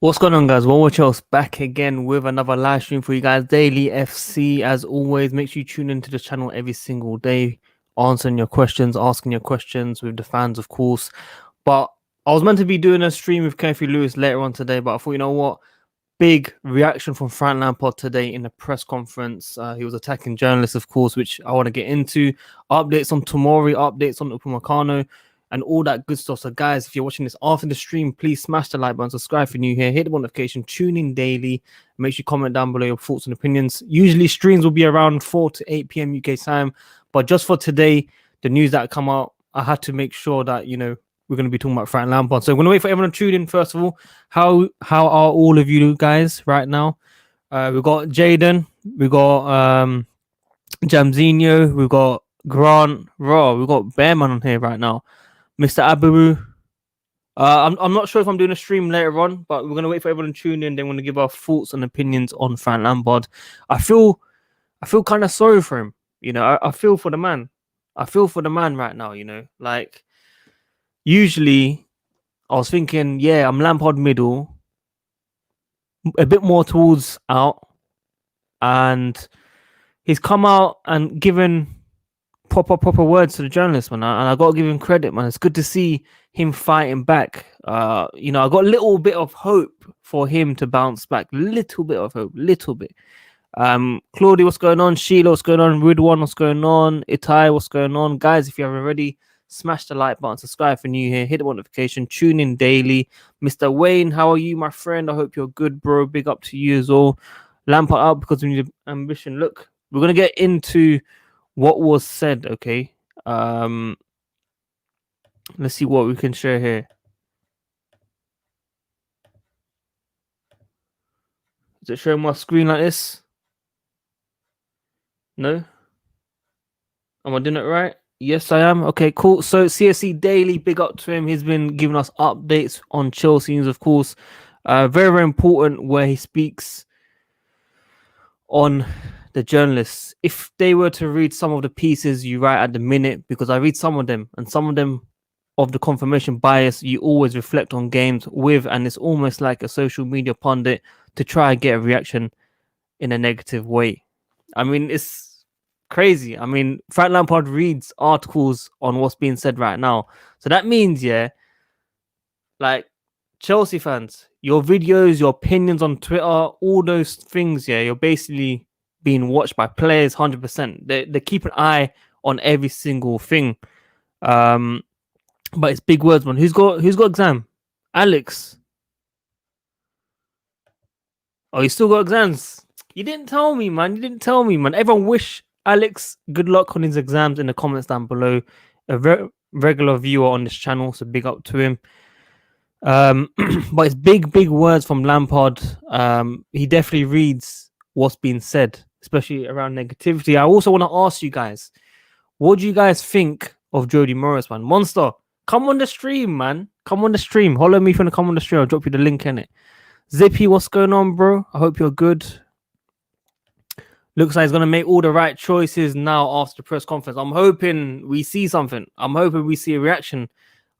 What's going on, guys? One Watch Else back again with another live stream for you guys. Daily FC, as always. Make sure you tune into the channel every single day, answering your questions, asking your questions with the fans, of course. But I was meant to be doing a stream with Carefreelewis later on today, but I thought, you know what? Big reaction from Frank Lampard today in the press conference. He was attacking journalists, of course, which I want to get into. Updates on Tomori, updates on Upamecano, and all that good stuff. So, guys, if you're watching this after the stream, please smash the like button, subscribe if you're new here, hit the notification, tune in daily. Make sure you comment down below your thoughts and opinions. Usually, streams will be around 4 to 8 p.m. UK time, but just for today, the news that come out, I had to make sure that we're going to be talking about Frank Lampard. So, I'm going to wait for everyone to tune in. First of all, how are all of you guys right now? We've got Jaden, we've got Jamzinho, we've got Grant, Raw, we've got Bearman on here right now. Mr. Abu. I'm not sure if I'm doing a stream later on, but we're gonna wait for everyone to tune in. Then we're gonna give our thoughts and opinions on Frank Lampard. I feel kind of sorry for him. I feel for the man. I feel for the man right now. Like usually I was thinking, yeah, I'm Lampard middle, a bit more towards out, and he's come out and given proper words to the journalists, man, and I got to give him credit, man. It's good to see him fighting back. I got a little bit of hope for him to bounce back. Little bit of hope, little bit. Claudia, what's going on? Sheila, what's going on? Ridwan, what's going on? Itai, what's going on? Guys, if you haven't already, smash the like button, subscribe for new here, hit the notification, tune in daily. Mr. Wayne, how are you, my friend? I hope you're good, bro. Big up to you as well. Lampard out because we need ambition. Look, we're gonna get into what was said, okay? Let's see what we can share here. Is it showing my screen like this? No? Am I doing it right? Yes, I am. Okay, cool. So CSC Daily, big up to him. He's been giving us updates on Chelsea news, of course. Very important where he speaks on the journalists. If they were to read some of the pieces you write at the minute, because I read some of them, and some of them of the confirmation bias you always reflect on games with, and it's almost like a social media pundit to try and get a reaction in a negative way. I mean, it's crazy. I mean, Frank Lampard reads articles on what's being said right now. So that means, yeah, like Chelsea fans, your videos, your opinions on Twitter, all those things, yeah, you're basically being watched by players 100%. They keep an eye on every single thing. But it's big words, man. Who's got exam? Alex. Oh, you still got exams? You didn't tell me, man. Everyone wish Alex good luck on his exams in the comments down below. A regular viewer on this channel, so big up to him. But it's big words from Lampard. He definitely reads what's being said, especially around negativity. I also want to ask you guys, what do you guys think of Jody Morris, man? Monster, come on the stream, man. Come on the stream. Follow me if you want to come on the stream. I'll drop you the link in it. Zippy, what's going on, bro? I hope you're good. Looks like he's going to make all the right choices now after the press conference. I'm hoping we see something. I'm hoping we see a reaction.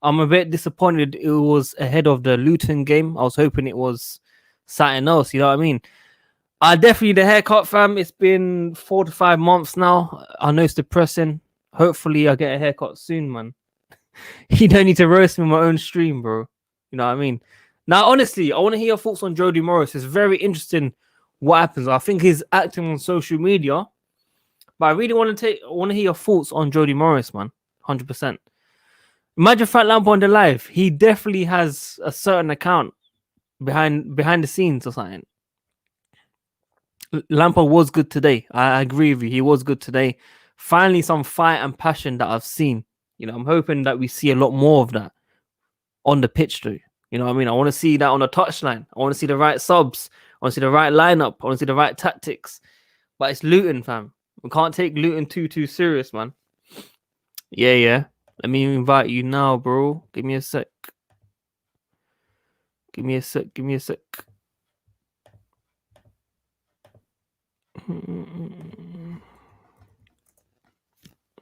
I'm a bit disappointed it was ahead of the Luton game. I was hoping it was something else, you know what I mean? Definitely the haircut, fam. It's been 4 to 5 months now. I know it's depressing. Hopefully I get a haircut soon, man. You don't need to roast me on my own stream, bro. You know what I mean? Now, honestly, I want to hear your thoughts on Jody Morris. It's very interesting what happens. I think he's acting on social media, but I really want to hear your thoughts on Jody Morris, man. 100%. Imagine Frank Lampard on the live. He definitely has a certain account behind the scenes or something. Lampard was good today. I agree with you. He was good today. Finally, some fight and passion that I've seen. I'm hoping that we see a lot more of that on the pitch too. You know what I mean? I want to see that on the touchline. I want to see the right subs. I want to see the right lineup. I want to see the right tactics. But it's Luton, fam. We can't take Luton too serious, man. Yeah. Let me invite you now, bro. Give me a sec.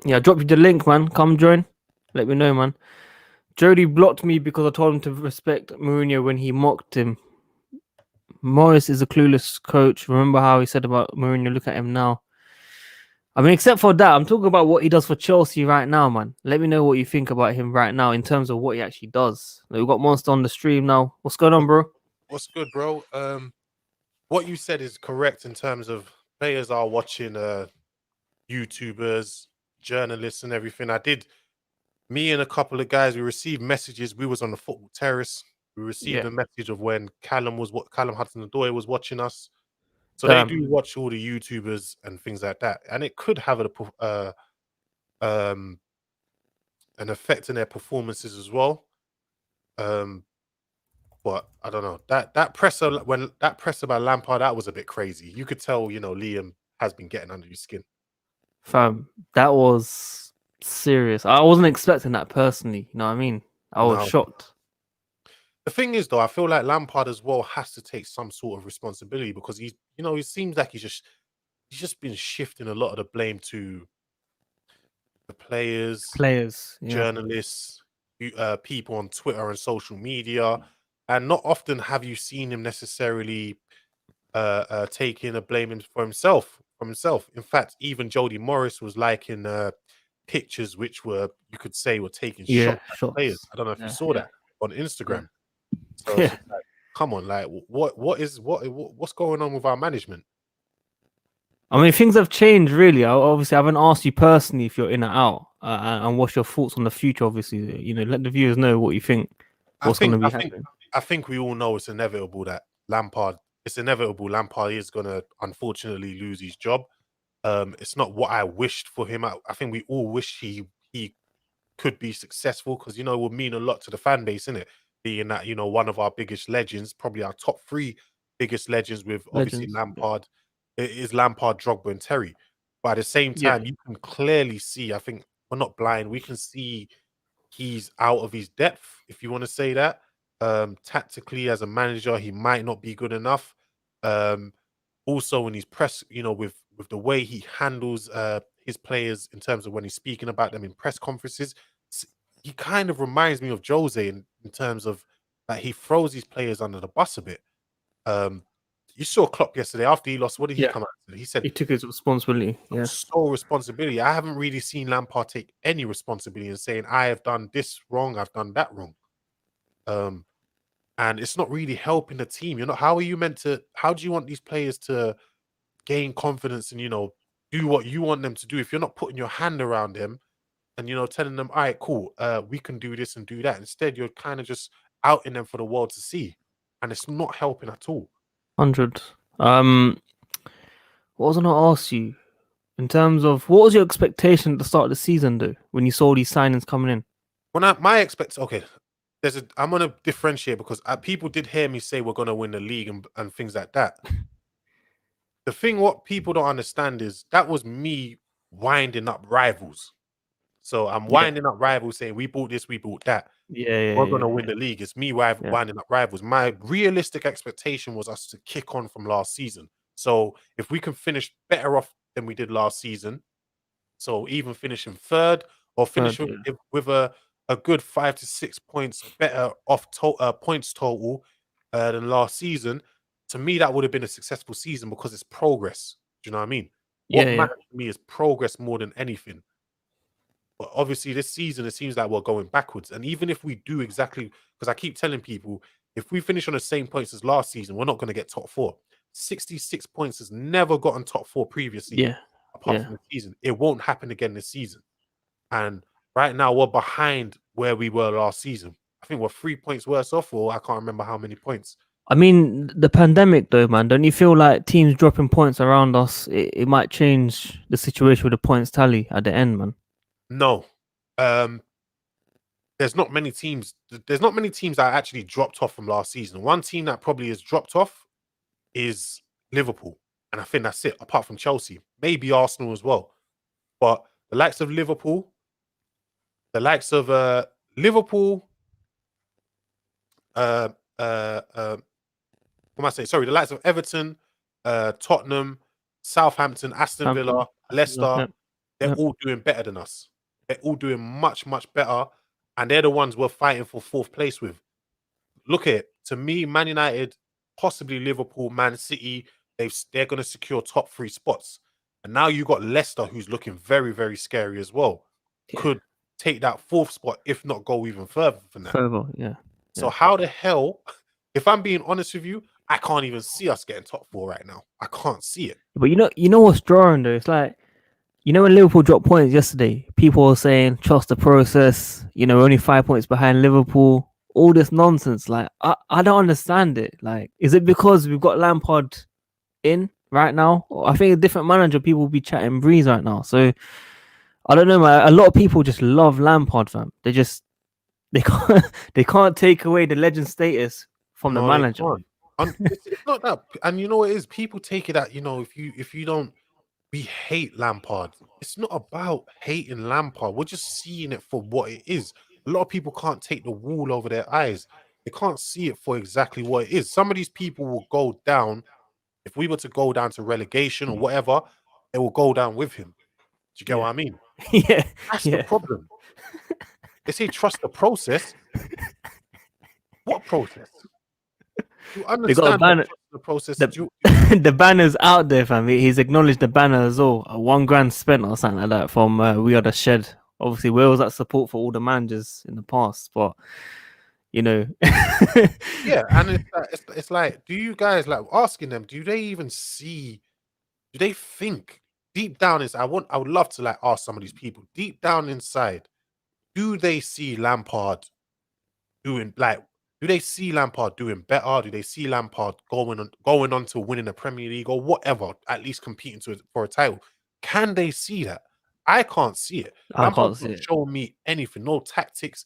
Yeah, drop you the link, man. Come join. Let me know, man. Jody blocked me because I told him to respect Mourinho when he mocked him. Morris is a clueless coach. Remember how he said about Mourinho? Look at him now. I mean, except for that, I'm talking about what he does for Chelsea right now, man. Let me know what you think about him right now in terms of what he actually does. We've got Monster on the stream now. What's going on, bro? What's good, bro? What you said is correct in terms of players are watching YouTubers, journalists, and everything. Me and a couple of guys, we received messages. We was on the football terrace. We received a message of when Callum Hudson-Odoi was watching us. So they do watch all the YouTubers and things like that, and it could have an effect on their performances as well. But I don't know, that presser by Lampard, that was a bit crazy. You could tell, Liam has been getting under your skin. Fam, that was serious. I wasn't expecting that personally. You know what I mean? I was shocked. The thing is, though, I feel like Lampard as well has to take some sort of responsibility because he seems like he's just been shifting a lot of the blame to the players, journalists, people on Twitter and social media, and not often have you seen him necessarily taking a blame for himself. In fact, even Jody Morris was liking pictures which were, you could say, were taking shots at players. I don't know if you saw that on Instagram. So it's just like, come on, like what's going on with our management? I mean, things have changed, really. Obviously, I haven't asked you personally if you're in or out, and what's your thoughts on the future. Obviously, let the viewers know what you think. What's going to be happening? I think we all know it's inevitable that Lampard is going to unfortunately lose his job. It's not what I wished for him. I think we all wish he could be successful because, it would mean a lot to the fan base, innit? Being that, one of our biggest legends, probably our top 3 biggest legends with obviously Lampard. It is Lampard, Drogba and Terry. But at the same time, you can clearly see, I think we're not blind, we can see he's out of his depth, if you want to say that. Tactically, as a manager, he might not be good enough. Also, in his press, with the way he handles his players in terms of when he's speaking about them in press conferences, he kind of reminds me of Jose in terms of that he throws his players under the bus a bit. You saw Klopp yesterday after he lost. What did he come out and say? He said he took his responsibility. Sole responsibility. I haven't really seen Lampard take any responsibility and saying, I have done this wrong, I've done that wrong. And it's not really helping the team. How do you want these players to gain confidence and, do what you want them to do if you're not putting your hand around them and, telling them, all right, cool, we can do this and do that. Instead, you're kind of just outing them for the world to see. And it's not helping at all. 100. What was I going to ask you? In terms of, what was your expectation at the start of the season, though, when you saw these signings coming in? I'm going to differentiate because people did hear me say we're going to win the league and things like that. The thing what people don't understand is that was me winding up rivals. So I'm winding up rivals saying we bought this, we bought that. We're going to win the league. It's me winding up rivals. My realistic expectation was us to kick on from last season. So if we can finish better off than we did last season, so even finishing 3rd or finish with a good 5 to 6 points better off points total than last season, to me that would have been a successful season because it's progress. Do you know what I mean? What matters to me is progress more than anything. But obviously this season, it seems like we're going backwards. And even if we do exactly, because I keep telling people, if we finish on the same points as last season, we're not going to get top 4. 66 points has never gotten top 4 previously, apart from the season. It won't happen again this season. And right now, we're behind where we were last season. I think we're 3 points worse off, or I can't remember how many points. I mean, the pandemic, though, man, don't you feel like teams dropping points around us, it might change the situation with the points tally at the end, man? No. There's not many teams that actually dropped off from last season. One team that probably has dropped off is Liverpool. And I think that's it, apart from Chelsea. Maybe Arsenal as well. But the likes of Liverpool, what am I saying? Sorry, the likes of Everton, Tottenham, Southampton, Aston Villa, Leicester, they're all doing better than us. They're all doing much, much better. And they're the ones we're fighting for 4th place with. Look at it. To me, Man United, possibly Liverpool, Man City. They're going to secure top 3 spots. And now you got Leicester, who's looking very, very scary as well. Yeah. Could take that 4th spot, if not go even further than that. Further, yeah. So how the hell, if I'm being honest with you, I can't even see us getting top 4 right now. I can't see it. But you know what's drawing though? It's like, you know, when Liverpool dropped points yesterday, people were saying trust the process. You know, we're only 5 points behind Liverpool. All this nonsense. Like, I don't understand it. Like, is it because we've got Lampard in right now? I think a different manager, people will be chatting breeze right now. So I don't know, man. A lot of people just love Lampard, fam. They can't take away the legend status from the manager. It's not that, and you know what it is. People take it that, you know, if you don't, we hate Lampard. It's not about hating Lampard. We're just seeing it for what it is. A lot of people can't take the wool over their eyes. They can't see it for exactly what it is. Some of these people will go down. If we were to go down to relegation or whatever, it will go down with him. Do you get what I mean? Yeah, that's the problem. They say trust the process. What process? You understand the process? The banner's out there, fam. He's acknowledged the banner as well. £1,000 spent or something like that from We Are the Shed. Obviously, where was that support for all the managers in the past? But you know, yeah, and it's like, do you guys, like, asking them? Do they even see? Do they think deep down inside? I would love to, like, ask some of these people deep down inside. Do they see Lampard doing, like? Do they see Lampard doing better? Do they see Lampard going on to winning the Premier League or whatever, at least competing for a title? Can they see that? I can't see it. Lampard's not showing me anything. No tactics,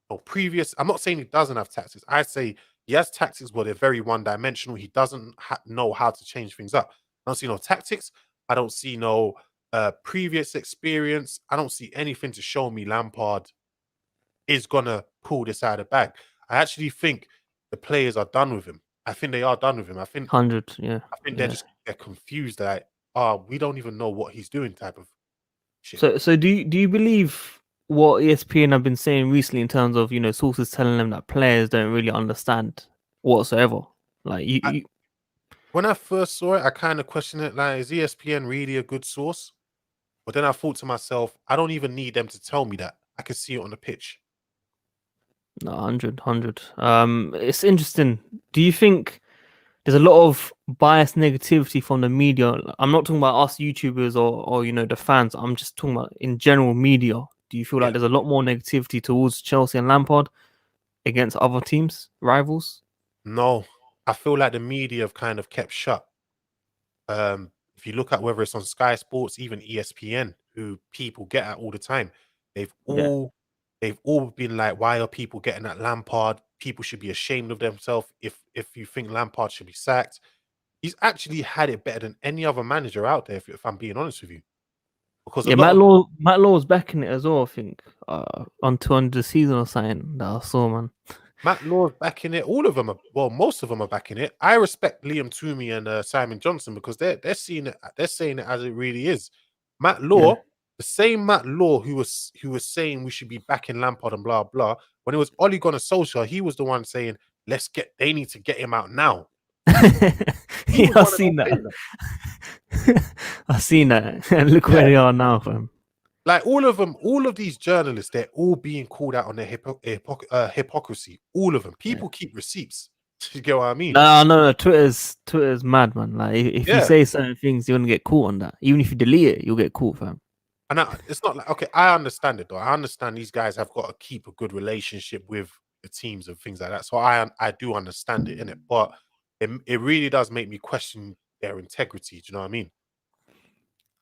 no previous. I'm not saying he doesn't have tactics. I say he has tactics, but they're very one-dimensional. He doesn't know how to change things up. I don't see no tactics. I don't see no previous experience. I don't see anything to show me Lampard is gonna pull this out of the bag. I actually think the players are done with him. I think they are done with him. I think 100, yeah. I think they're confused that we don't even know what he's doing type of shit. So do you believe what ESPN have been saying recently in terms of, you know, sources telling them that players don't really understand whatsoever? Like when I first saw it, I kind of questioned it. Like, is ESPN really a good source? But then I thought to myself, I don't even need them to tell me that. I can see it on the pitch. No, 100. It's interesting. Do you think there's a lot of biased negativity from the media? I'm not talking about us YouTubers or you know, the fans. I'm just talking about in general media. Do you feel like there's a lot more negativity towards Chelsea and Lampard against other teams, rivals? No, I feel like the media have kind of kept shut. If you look at whether it's on Sky Sports, even ESPN, who people get at all the time, they've all been like, why are people getting at Lampard? People should be ashamed of themselves if you think Lampard should be sacked. He's actually had it better than any other manager out there, if I'm being honest with you. Because Matt Law's backing it as well, I think, on the season or something that I saw, man. Matt Law's backing it. All of them are, well, most of them are backing it. I respect Liam Toomey and Simon Johnson because they're seeing it, they're saying it as it really is. Matt Law, the same Matt Law who was saying we should be backing Lampard and blah blah. When it was Ole Gunnar Solskjaer, he was the one saying, they need to get him out now. Yeah, I've seen that. I've seen that. And look where they are now, fam. Like all of these journalists, they're all being called out on their hypocrisy. All of them. People keep receipts. You get what I mean? No. Twitter's mad, man. Like if you say certain things, you're gonna get caught on that. Even if you delete it, you'll get caught, fam. And it's not like, okay, I understand it though. I understand these guys have got to keep a good relationship with the teams and things like that. So I do understand it, innit? But it really does make me question their integrity. Do you know what I mean?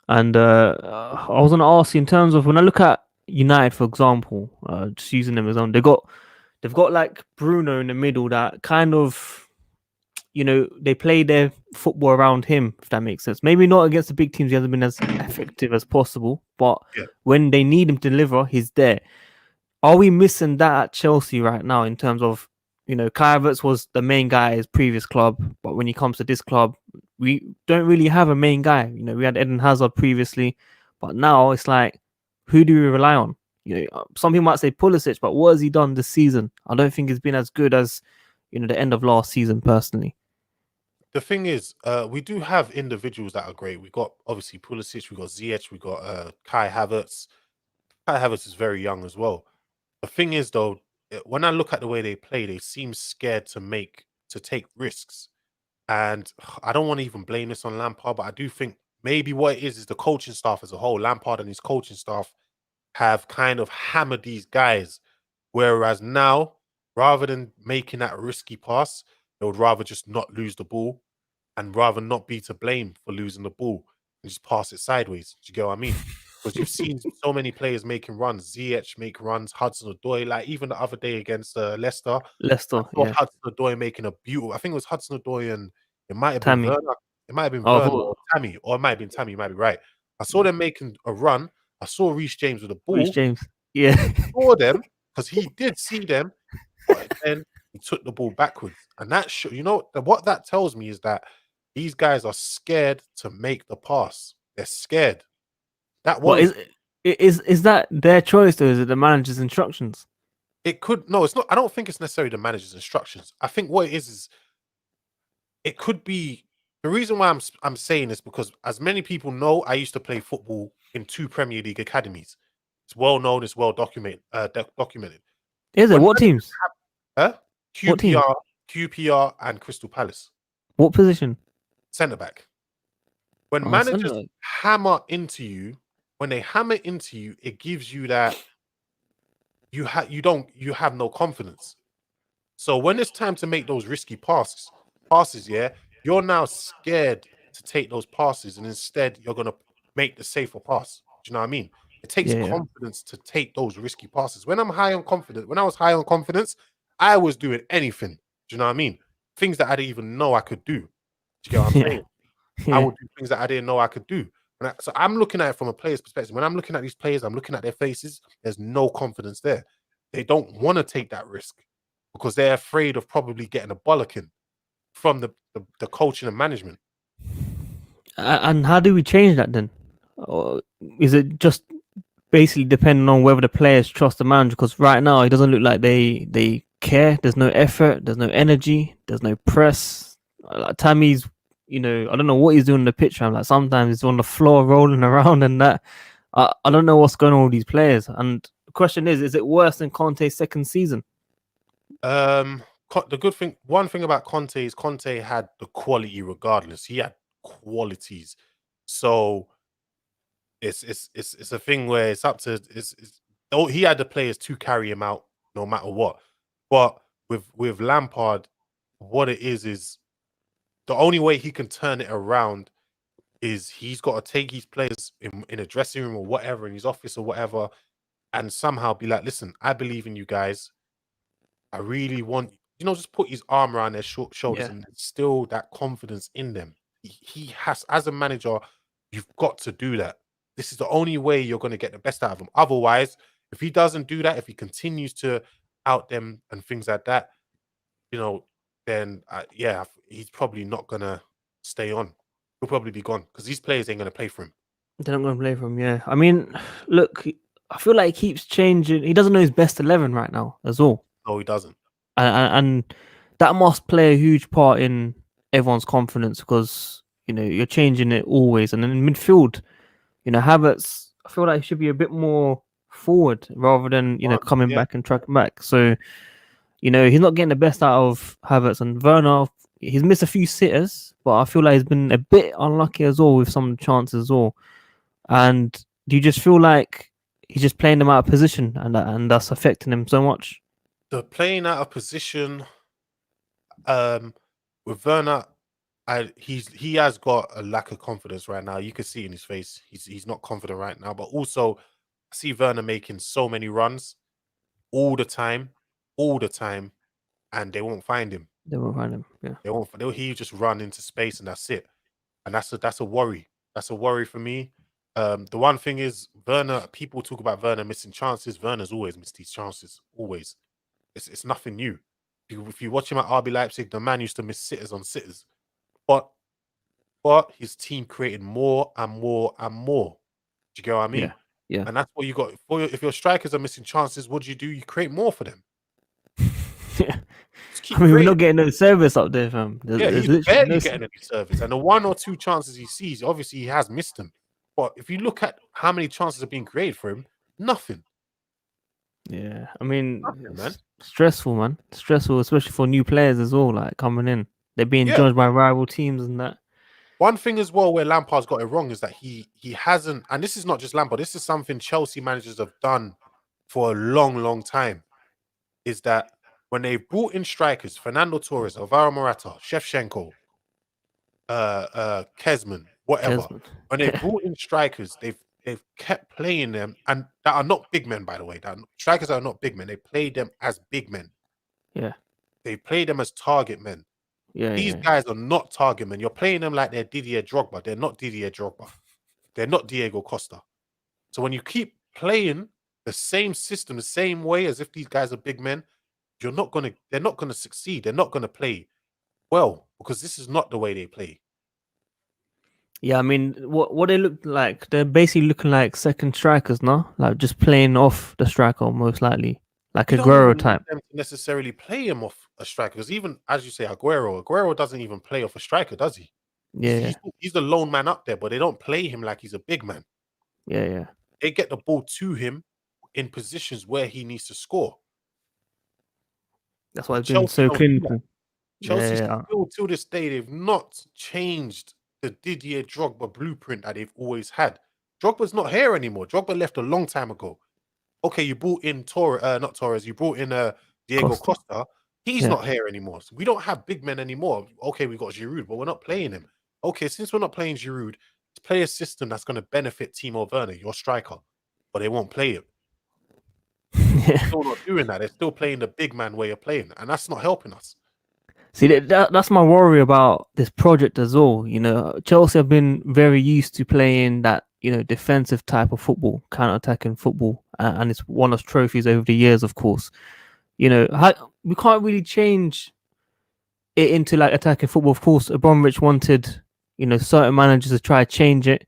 And I was gonna ask you, in terms of when I look at United, for example, just using them as on, they've got like Bruno in the middle that kind of, you know, they play their football around him, if that makes sense. Maybe not against the big teams, he hasn't been as effective as possible, but when they need him to deliver, he's there. Are we missing that at Chelsea right now in terms of, you know, Havertz was the main guy at his previous club, but when he comes to this club, we don't really have a main guy. You know, we had Eden Hazard previously, but now it's like, who do we rely on? You know, some people might say Pulisic, but what has he done this season? I don't think it's been as good as, you know, the end of last season, personally. the thing is, we do have individuals that are great. We got obviously Pulisic, we got Ziyech, we got Kai Havertz. Kai Havertz is very young as well. The thing is, though, when I look at the way they play, they seem scared to take risks. And I don't want to even blame this on Lampard, but I do think maybe what it is the coaching staff as a whole. Lampard and his coaching staff have kind of hammered these guys. Whereas now, rather than making that risky pass, they would rather just not lose the ball and rather not be to blame for losing the ball and just pass it sideways. Do you get what I mean? Because you've seen so many players making runs. Ziyech make runs, Hudson-Odoi, like even the other day against Leicester, I Leicester, saw yeah. Hudson-Odoi making a beautiful. I think it was Hudson-Odoi and it might have been Tammy. Werner. It might have been Oh, I Werner thought or Tammy, or it might have been Tammy. You might be right. I saw them making a run. I saw Reece James with the Reece ball. James. Yeah. Saw them because he did see them, but then he took the ball backwards, and that what that tells me is that these guys are scared to make the pass. They're scared. That What worries. is that their choice or is it the manager's instructions? It could no, it's not. I don't think it's necessarily the manager's instructions. I think what it is it could be the reason why I'm saying this because as many people know, I used to play football in 2 Premier League academies. It's well known, it's well documented. Documented. Is it? When What managers teams? have What teams? QPR, and Crystal Palace, What position? centre back. When Oh, managers centre. hammer into you, when they hammer into you, it gives you that you have no confidence. So when it's time to make those risky passes, yeah, you're now scared to take those passes, and instead you're gonna make the safer pass. Do you know what I mean? It takes Yeah. confidence to take those risky passes. When I was high on confidence, I was doing anything. Do you know what I mean? Things that I didn't even know I could do. Do you get what I'm Yeah. saying? I Yeah. would do things that I didn't know I could do. So I'm looking at it from a player's perspective. When I'm looking at these players, I'm looking at their faces. There's no confidence there. They don't want to take that risk because they're afraid of probably getting a bollocking from the coaching and management. And how do we change that then? Or is it just basically depending on whether the players trust the manager? Because right now it doesn't look like they care. There's no effort. There's no energy. There's no press. Like Tammy's, I don't know what he's doing on the pitch. I'm like sometimes he's on the floor rolling around and that. I don't know what's going on with these players. And the question is it worse than Conte's second season? The good thing, one thing about Conte is Conte had the quality regardless. He had qualities, so it's a thing where it's up to he had the players to carry him out no matter what. But with Lampard, what it is the only way he can turn it around is he's got to take his players in a dressing room or whatever, in his office or whatever, and somehow be like, listen, I believe in you guys. I really want, just put his arm around their shoulders and instill that confidence in them. He has, as a manager, you've got to do that. This is the only way you're going to get the best out of him. Otherwise, if he doesn't do that, if he continues to out them and things like that, then he's probably not going to stay on. He'll probably be gone because these players ain't going to play for him. They're not going to play for him, yeah. I mean, look, I feel like he keeps changing. He doesn't know his best 11 right now as well. No, he doesn't. And that must play a huge part in everyone's confidence because, you're changing it always. And then in midfield, Havertz, I feel like he should be a bit more forward rather than, coming back and tracking back. So, he's not getting the best out of Havertz and Werner. He's missed a few sitters, but I feel like he's been a bit unlucky as well with some of the chances as well. And do you just feel like he's just playing them out of position and that's affecting him so much? The playing out of position, with Werner, he has got a lack of confidence right now. You can see in his face, he's not confident right now. But also, I see Werner making so many runs all the time, and they won't find him. They won't find him. Yeah, they won't. He just run into space and that's it. And that's a worry. That's a worry for me. The one thing is Werner. People talk about Werner missing chances. Werner's always missed these chances. Always. It's nothing new. If you watch him at RB Leipzig, the man used to miss sitters on sitters. But his team created more and more and more. Do you get what I mean? Yeah. And that's what you got. If your strikers are missing chances, what do? You create more for them. Yeah. Just I keep mean, we're not creating. getting no service up there, fam. Yeah, There's he's literally barely no. getting any service. And the 1 or 2 chances he sees, obviously he has missed them. But if you look at how many chances have been created for him, nothing. Yeah, I mean, Nothing, man. it's stressful, man. Stressful, especially for new players as well. Like coming in, they're being Yeah. judged by rival teams and that. One thing as well where Lampard's got it wrong is that he hasn't, and this is not just Lampard, this is something Chelsea managers have done for a long, long time, is that when they've brought in strikers, Fernando Torres, Alvaro Morata, Shevchenko, Kesman, whatever, Kesman. when they've brought in strikers, they've kept playing them, and that are not big men, by the way. Strikers are not big men. They play them as big men. Yeah, They play them as target men. yeah, These yeah. guys are not target men. You're playing them like they're Didier Drogba. They're not Didier Drogba. They're not Diego Costa. So when you keep playing the same system, the same way as if these guys are big men, they're not gonna succeed. They're not gonna play well because this is not the way they play. Yeah, I mean, what they look like? They're basically looking like second strikers, no? Like just playing off the striker, most likely, like You a don't Aguero even need type. them to necessarily play him off a striker because even as you say, Aguero doesn't even play off a striker, does he? Yeah, He's the lone man up there, but they don't play him like he's a big man. yeah, yeah. They get the ball to him in positions where he needs to score. That's why it's been Chelsea so don't do that. clinical. Chelsea Yeah, still, till this day, they've not changed the Didier Drogba blueprint that they've always had. Drogba's not here anymore. Drogba left a long time ago. Okay, you brought in not Torres, you brought in Diego Costa. Costa. He's Yeah. not here anymore. So we don't have big men anymore. Okay, we got Giroud, but we're not playing him. Okay, since we're not playing Giroud, let's play a system that's going to benefit Timo Werner, your striker, but they won't play it. They're Yeah. still not doing that. They're still playing the big man way of playing, and that's not helping us. See, that's my worry about this project as well. You know, Chelsea have been very used to playing that, you know, defensive type of football, counter-attacking football, and it's won us trophies over the years, of course. You know, we can't really change it into like attacking football. Of course, Abramovich wanted, you know, certain managers to try to change it.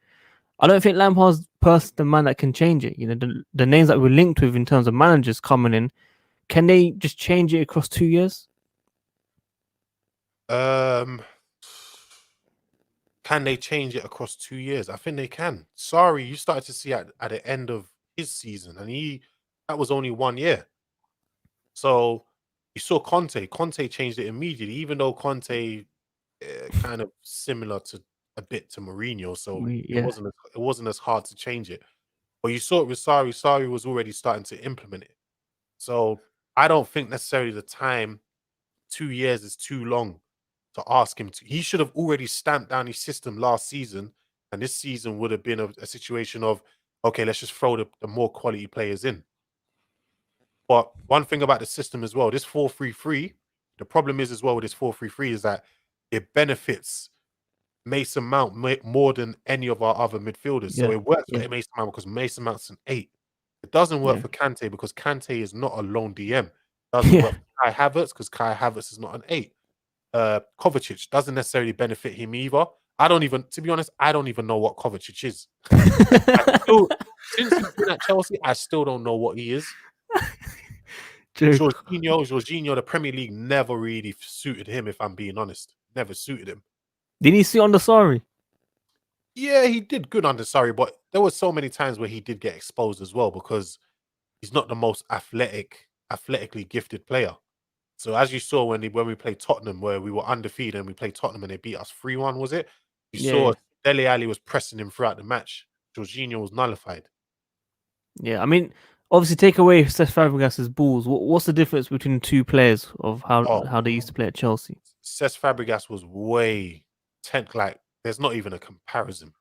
I don't think Lampard's the man that can change it. You know, the names that we're linked with in terms of managers coming in, can they just change it across 2 years? Can they change it across 2 years? I think they can. Sorry, you started to see at the end of his season, and that was only 1 year. So you saw Conte. Conte changed it immediately, even though Conte kind of similar to a bit to Mourinho. So Yeah, it wasn't as hard to change it. But you saw it with Sarri. Sarri was already starting to implement it. So I don't think necessarily the time 2 years is too long to ask him to. He should have already stamped down his system last season, and this season would have been a situation of, okay, let's just throw the more quality players in. But one thing about the system as well, this 4-3-3, the problem is as well with this 4-3-3 is that it benefits Mason Mount more than any of our other midfielders. So yeah, it works yeah, for Mason Mount because Mason Mount's an 8. It doesn't work yeah, for Kante because Kante is not a lone DM. It doesn't yeah. work for Kai Havertz because Kai Havertz is not an 8. Kovacic doesn't necessarily benefit him either. To be honest, I don't even know what Kovacic is. Since he's been at Chelsea, I still don't know what he is. Jorginho, the Premier League never really suited him, if I'm being honest. Never suited him. Did he see on the sorry? Yeah, he did good under Surrey, but there were so many times where he did get exposed as well because he's not the most athletically gifted player. So as you saw when we played Tottenham, where we were undefeated and we played Tottenham and they beat us 3-1, was it? You Yeah, saw Dele Alli was pressing him throughout the match. Jorginho was nullified. yeah. I mean, obviously, take away Cesc Fabregas's balls. What's the difference between the two players of how they used to play at Chelsea? Cesc Fabregas was like there's not even a comparison.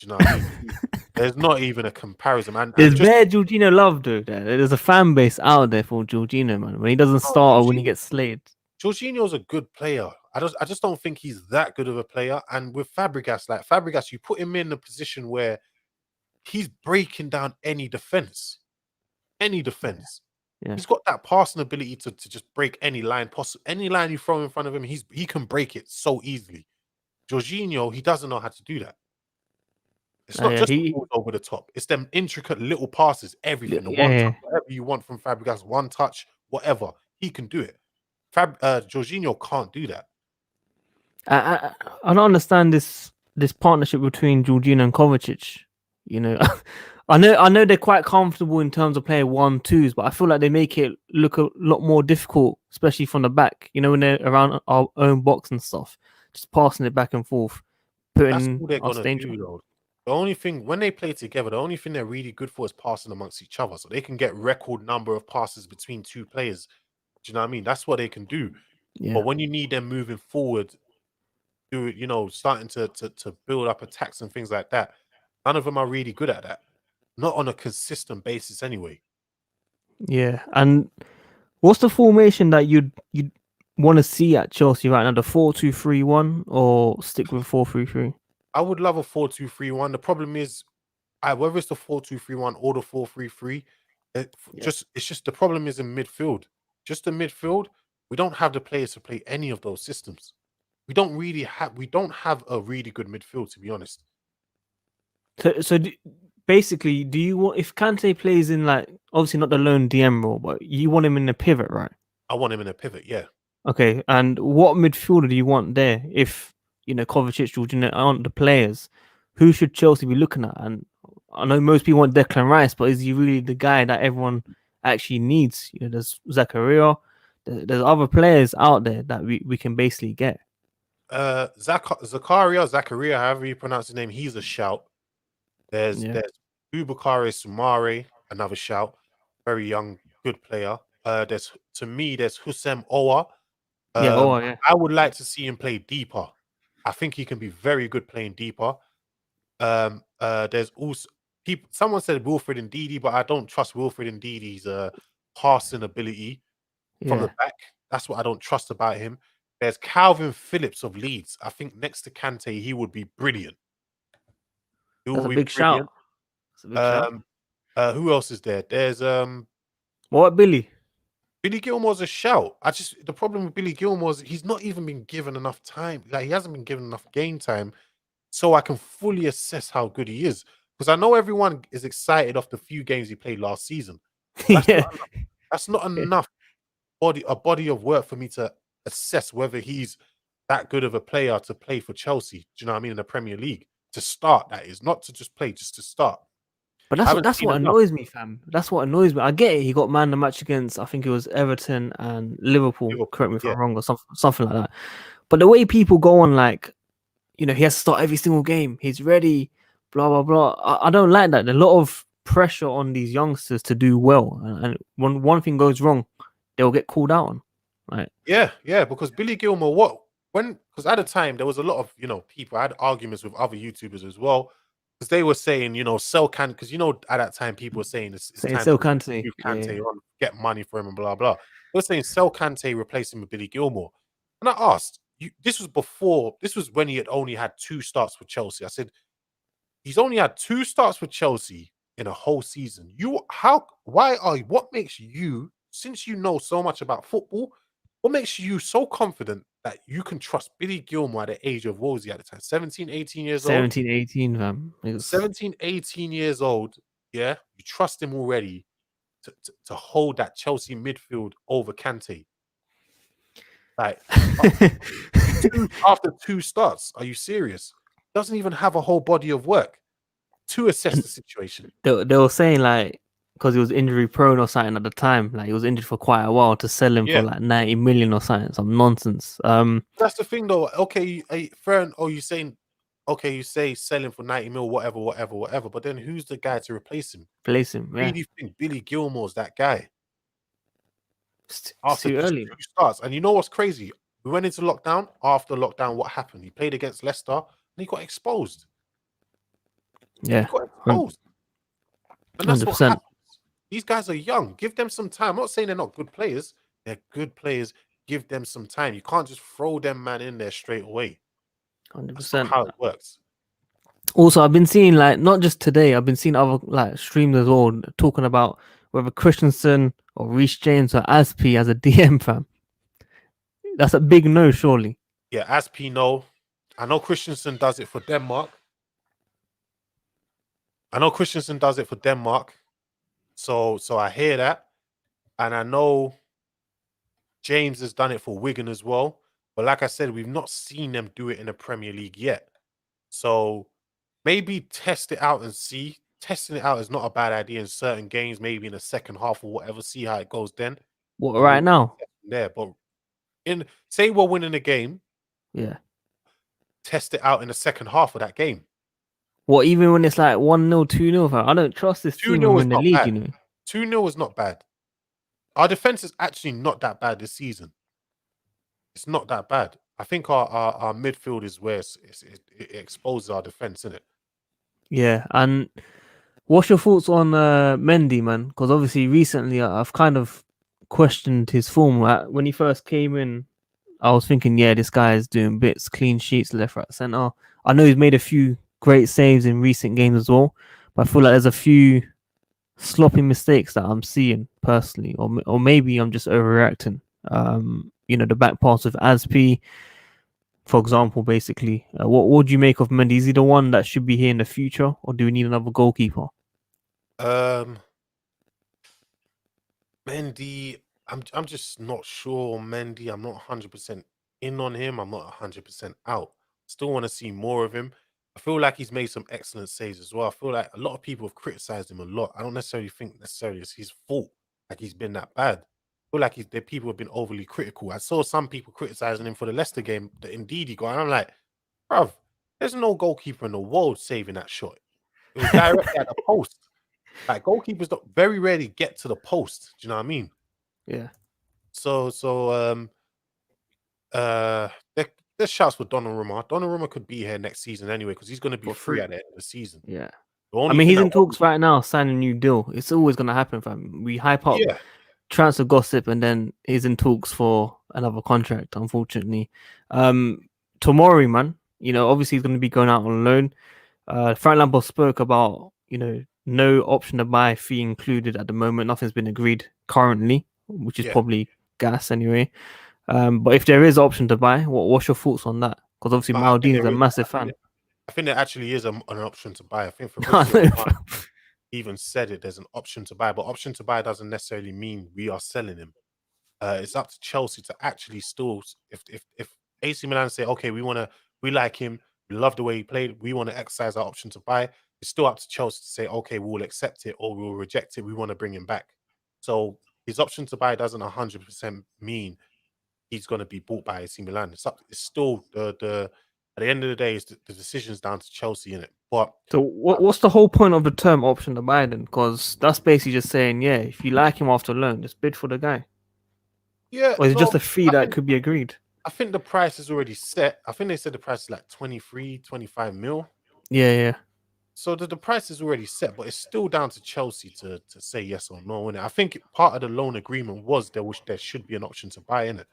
Do you know what I mean? There's not even a comparison, man. There's bare Jorginho love, though. There's a fan base out there for Jorginho, man. When he doesn't start or when he gets slayed. Jorginho's a good player. I just don't think he's that good of a player. And with Fabregas, you put him in a position where he's breaking down any defense. Any defense. Yeah. He's got that passing ability to just break any line. Any line you throw in front of him, he can break it so easily. Jorginho, he doesn't know how to do that. It's not just over the top. It's them intricate little passes, everything. The one touch, whatever you want from Fabregas, one touch, whatever. He can do it. Jorginho can't do that. I don't understand this partnership between Jorginho and Kovacic. You know, I know they're quite comfortable in terms of playing 1-2s, but I feel like they make it look a lot more difficult, especially from the back. You know, when they're around our own box and stuff, just passing it back and forth, That's putting all they're us gonna danger. do, though. The only thing when they play together, the only thing they're really good for is passing amongst each other, so they can get record number of passes between two players. Do you know what I mean? That's what they can do. Yeah, But when you need them moving forward, starting to build up attacks and things like that, none of them are really good at that. Not on a consistent basis, anyway. yeah. And what's the formation that you'd want to see at Chelsea right now? The 4-2-3-1 or stick with 4-3-3? I would love a 4-2-3-1. The problem is, whether it's the 4-2-3-1 or the 4-3-3, Yeah. it's just the problem is in midfield. Just the midfield, we don't have the players to play any of those systems. We don't have a really good midfield, to be honest. So basically, do you want if Kante plays in like obviously not the lone DM role, but you want him in the pivot, right? I want him in a pivot, yeah. Okay, and what midfielder do you want there? If you know Kovacic, Jorginho aren't the players, who should Chelsea be looking at? And I know most people want Declan Rice, but is he really the guy that everyone actually needs? You know, there's Zakaria, there's other players out there that we can basically get. Zakaria, however you pronounce his name, he's a shout. There's Yeah, Boubacar Soumare, another shout, very young, good player. There's hudson-odoi. yeah, oh yeah, I would like to see him play deeper. I think he can be very good playing deeper. There's also people. Someone said Wilfred Ndidi, but I don't trust Wilfred Ndidi's passing ability from the yeah. back. That's what I don't trust about him. There's Calvin Phillips of Leeds. I think next to Kante, he would be brilliant. He That's will a be big shout. brilliant. That's a big shout. Who else is there? There's What about Billy? Billy Gilmore's a shout. The problem with Billy Gilmore is he's not even been given enough time. Like, he hasn't been given enough game time, so I can fully assess how good he is. Because I know everyone is excited off the few games he played last season. That's Yeah. not enough. That's not enough body of work for me to assess whether he's that good of a player to play for Chelsea. Do you know what I mean? In the Premier League, to start, that is not to just play, just to start. But I haven't that's seen what enough. annoys me, fam. That's what annoys me. I get it. He got man the match against I think it was Everton and Liverpool. Correct Liverpool, me if yeah. I'm wrong or something like that. But the way people go on, like you know, he has to start every single game. He's ready. Blah blah blah. I don't like that. There's a lot of pressure on these youngsters to do well, and when one thing goes wrong, they'll get called out on. Right? Yeah, because Billy Gilmore, because at the time there was a lot of people. I had arguments with other YouTubers as well, because they were saying, sell Kante, because at that time people were saying it's Saying time so to Kante. move Yeah. Kante on, get money for him and blah blah. They were saying sell Kante, replace him with Billy Gilmore. And I asked, this was when he had only had 2 starts for Chelsea. I said, he's only had 2 starts for Chelsea in a whole season. What makes you, since you know so much about football, what makes you so confident that you can trust Billy Gilmore at the age of, what was he at the time? 17, 18 years old? 17, 18, fam. It was 17, 18 years old. Yeah. You trust him already to hold that Chelsea midfield over Kante. Like, after 2 starts, are you serious? Doesn't even have a whole body of work to assess and the situation. they were saying like because he was injury prone or something at the time, like he was injured for quite a while to sell him for Yeah. like 90 million or something, some nonsense. That's the thing, though. Okay, fair. Oh, you saying, okay, you say selling for 90 mil, whatever. But then who's the guy to replace him? Place him, yeah. Really think Billy Gilmore's that guy It's after too just early. 2 starts? And you know what's crazy? We went into lockdown. After lockdown, what happened? He played against Leicester and he got exposed. Yeah, He got exposed. And that's what 100%. happens. These guys are young. Give them some time. I'm not saying they're not good players. They're good players. Give them some time. You can't just throw them man in there straight away. That's not 100%. how it works. Also, I've been seeing like not just today, I've been seeing other like streams as well talking about whether Christensen or Reece James or Aspi as a DM fam. That's a big no, surely. Yeah, Aspi, no. I know Christensen does it for Denmark. So I hear that. And I know James has done it for Wigan as well. But like I said, we've not seen them do it in the Premier League yet. So maybe test it out and see. Testing it out is not a bad idea in certain games, maybe in the second half or whatever. See how it goes then. What, And right we'll now? there. But say we're winning a game, Yeah. test it out in the second half of that game. What, even when it's like 1-0, 2-0, fam? I don't trust this team 2-0 to is win the not league, bad. you know. 2-0 is not bad. Our defense is actually not that bad this season. It's not that bad. I think our midfield is where it exposes our defense, isn't it? Yeah, and what's your thoughts on Mendy, man? Because obviously recently I've kind of questioned his form. When he first came in, I was thinking, yeah, this guy is doing bits, clean sheets, left, right, center. I know he's made a few great saves in recent games as well, but I feel like there's a few sloppy mistakes that I'm seeing personally, or maybe I'm just overreacting. The back pass of Aspi, for example, basically. What do you make of Mendy? Is he the one that should be here in the future, or do we need another goalkeeper? Mendy, I'm just not sure. Mendy, I'm not 100% in on him. I'm not 100% out. Still want to see more of him. I feel like he's made some excellent saves as well. I feel like a lot of people have criticized him a lot. I don't necessarily think it's his fault, like he's been that bad. I feel like the people have been overly critical. I saw some people criticizing him for the Leicester game that indeed he got. And I'm like, bruv, there's no goalkeeper in the world saving that shot. It was directly at the post. Like goalkeepers don't very rarely get to the post. Do you know what I mean? Yeah. So there's shouts for Donnarumma. Donnarumma could be here next season anyway because he's going to be For free free. at the end of the season. Yeah. The I only mean, thing he's in that talks right now, signing a new deal. It's always going to happen, fam. We hype up yeah, transfer gossip, and then he's in talks for another contract, unfortunately. Tomori, man, obviously he's going to be going out on loan. Frank Lampard spoke about, no option to buy fee included at the moment. Nothing's been agreed currently, which is yeah. probably gas anyway. But if there is option to buy, what's your thoughts on that? Because obviously I think Maldini's there a is. massive fan. I think there actually is an option to buy. I think I Fabrizio know, Romano fam. even said it. There's an option to buy, but option to buy doesn't necessarily mean we are selling him. It's up to Chelsea to actually still, if AC Milan say, okay, we like him, we love the way he played, we want to exercise our option to buy. It's still up to Chelsea to say, okay, we'll accept it or we'll reject it. We want to bring him back. So his option to buy doesn't 100% mean he's going to be bought by AC Milan. It's still the at the end of the day, the decision's down to Chelsea in it. But So what's the whole point of the term option to buy then? Because that's basically just saying, yeah, if you like him after loan, just bid for the guy. yeah, Or is it just no, a fee that could be agreed? I think the price is already set. I think they said the price is like 23, 25 mil. Yeah, yeah. So the price is already set, but it's still down to Chelsea to say yes or no. And I think part of the loan agreement was there should be an option to buy in it.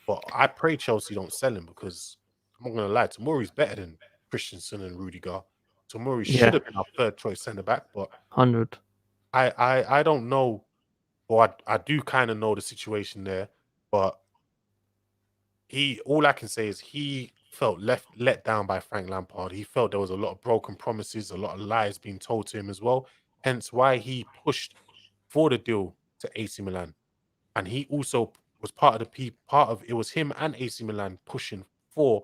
But I pray Chelsea don't sell him because I'm not gonna lie, Tomori's better than Christensen and Rudiger. Tomori should Yeah, have been our third choice centre back, but 100. I don't know, or I do kind of know the situation there, but all I can say is he felt let down by Frank Lampard. He felt there was a lot of broken promises, a lot of lies being told to him as well. Hence why he pushed for the deal to AC Milan. And he also was part of it was him and AC Milan pushing for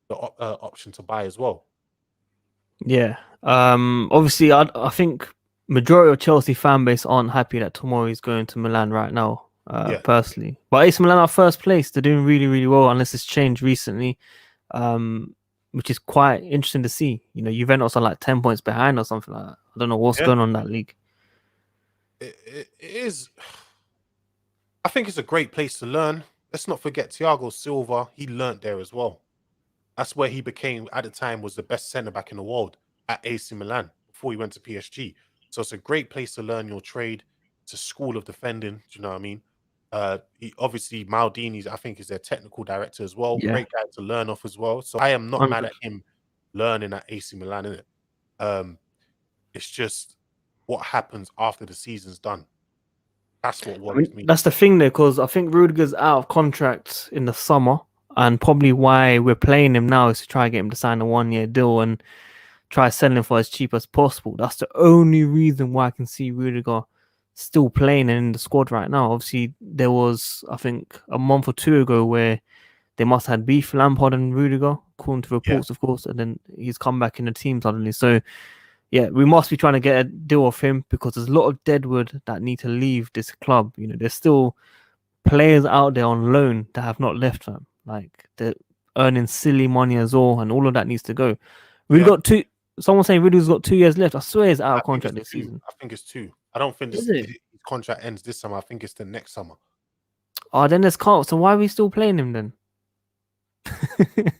the option to buy as well. Yeah. Obviously, I think majority of Chelsea fan base aren't happy that Tomori is going to Milan right now. Yeah. Personally, but AC Milan are first place. They're doing really, really well, unless it's changed recently. Which is quite interesting to see. Juventus are like 10 points behind or something like that. I don't know what's Yeah. going on in that league. It is. I think it's a great place to learn. Let's not forget Thiago Silva. He learnt there as well. That's where he became, at the time, was the best centre back in the world at AC Milan before he went to PSG. So it's a great place to learn your trade. It's a school of defending. Do you know what I mean? Obviously Maldini, I think, is their technical director as well. Yeah. Great guy to learn off as well. So I am not 100. mad at him learning at AC Milan, innit? It's just what happens after the season's done. That's what worries me. That's the thing there, because I think Rudiger's out of contract in the summer, and probably why we're playing him now is to try and get him to sign a 1-year deal and try selling him for as cheap as possible. That's the only reason why I can see Rudiger still playing and in the squad right now. Obviously, there was, I think, a month or two ago where they must have had beef, Lampard and Rudiger, according to Yeah, reports, of course, and then he's come back in the team suddenly. So, yeah, we must be trying to get a deal off him because there's a lot of deadwood that need to leave this club. You know, there's still players out there on loan that have not left them. Like they're earning silly money as well, and all of that needs to go. Rudy yeah. got two. Someone saying Rudy's got 2 years left. I swear he's out I of think contract it's this two. season. I think it's two. I don't think Is this it? his contract ends this summer. I think it's the next summer. Oh, then there's Carl. So why are we still playing him then?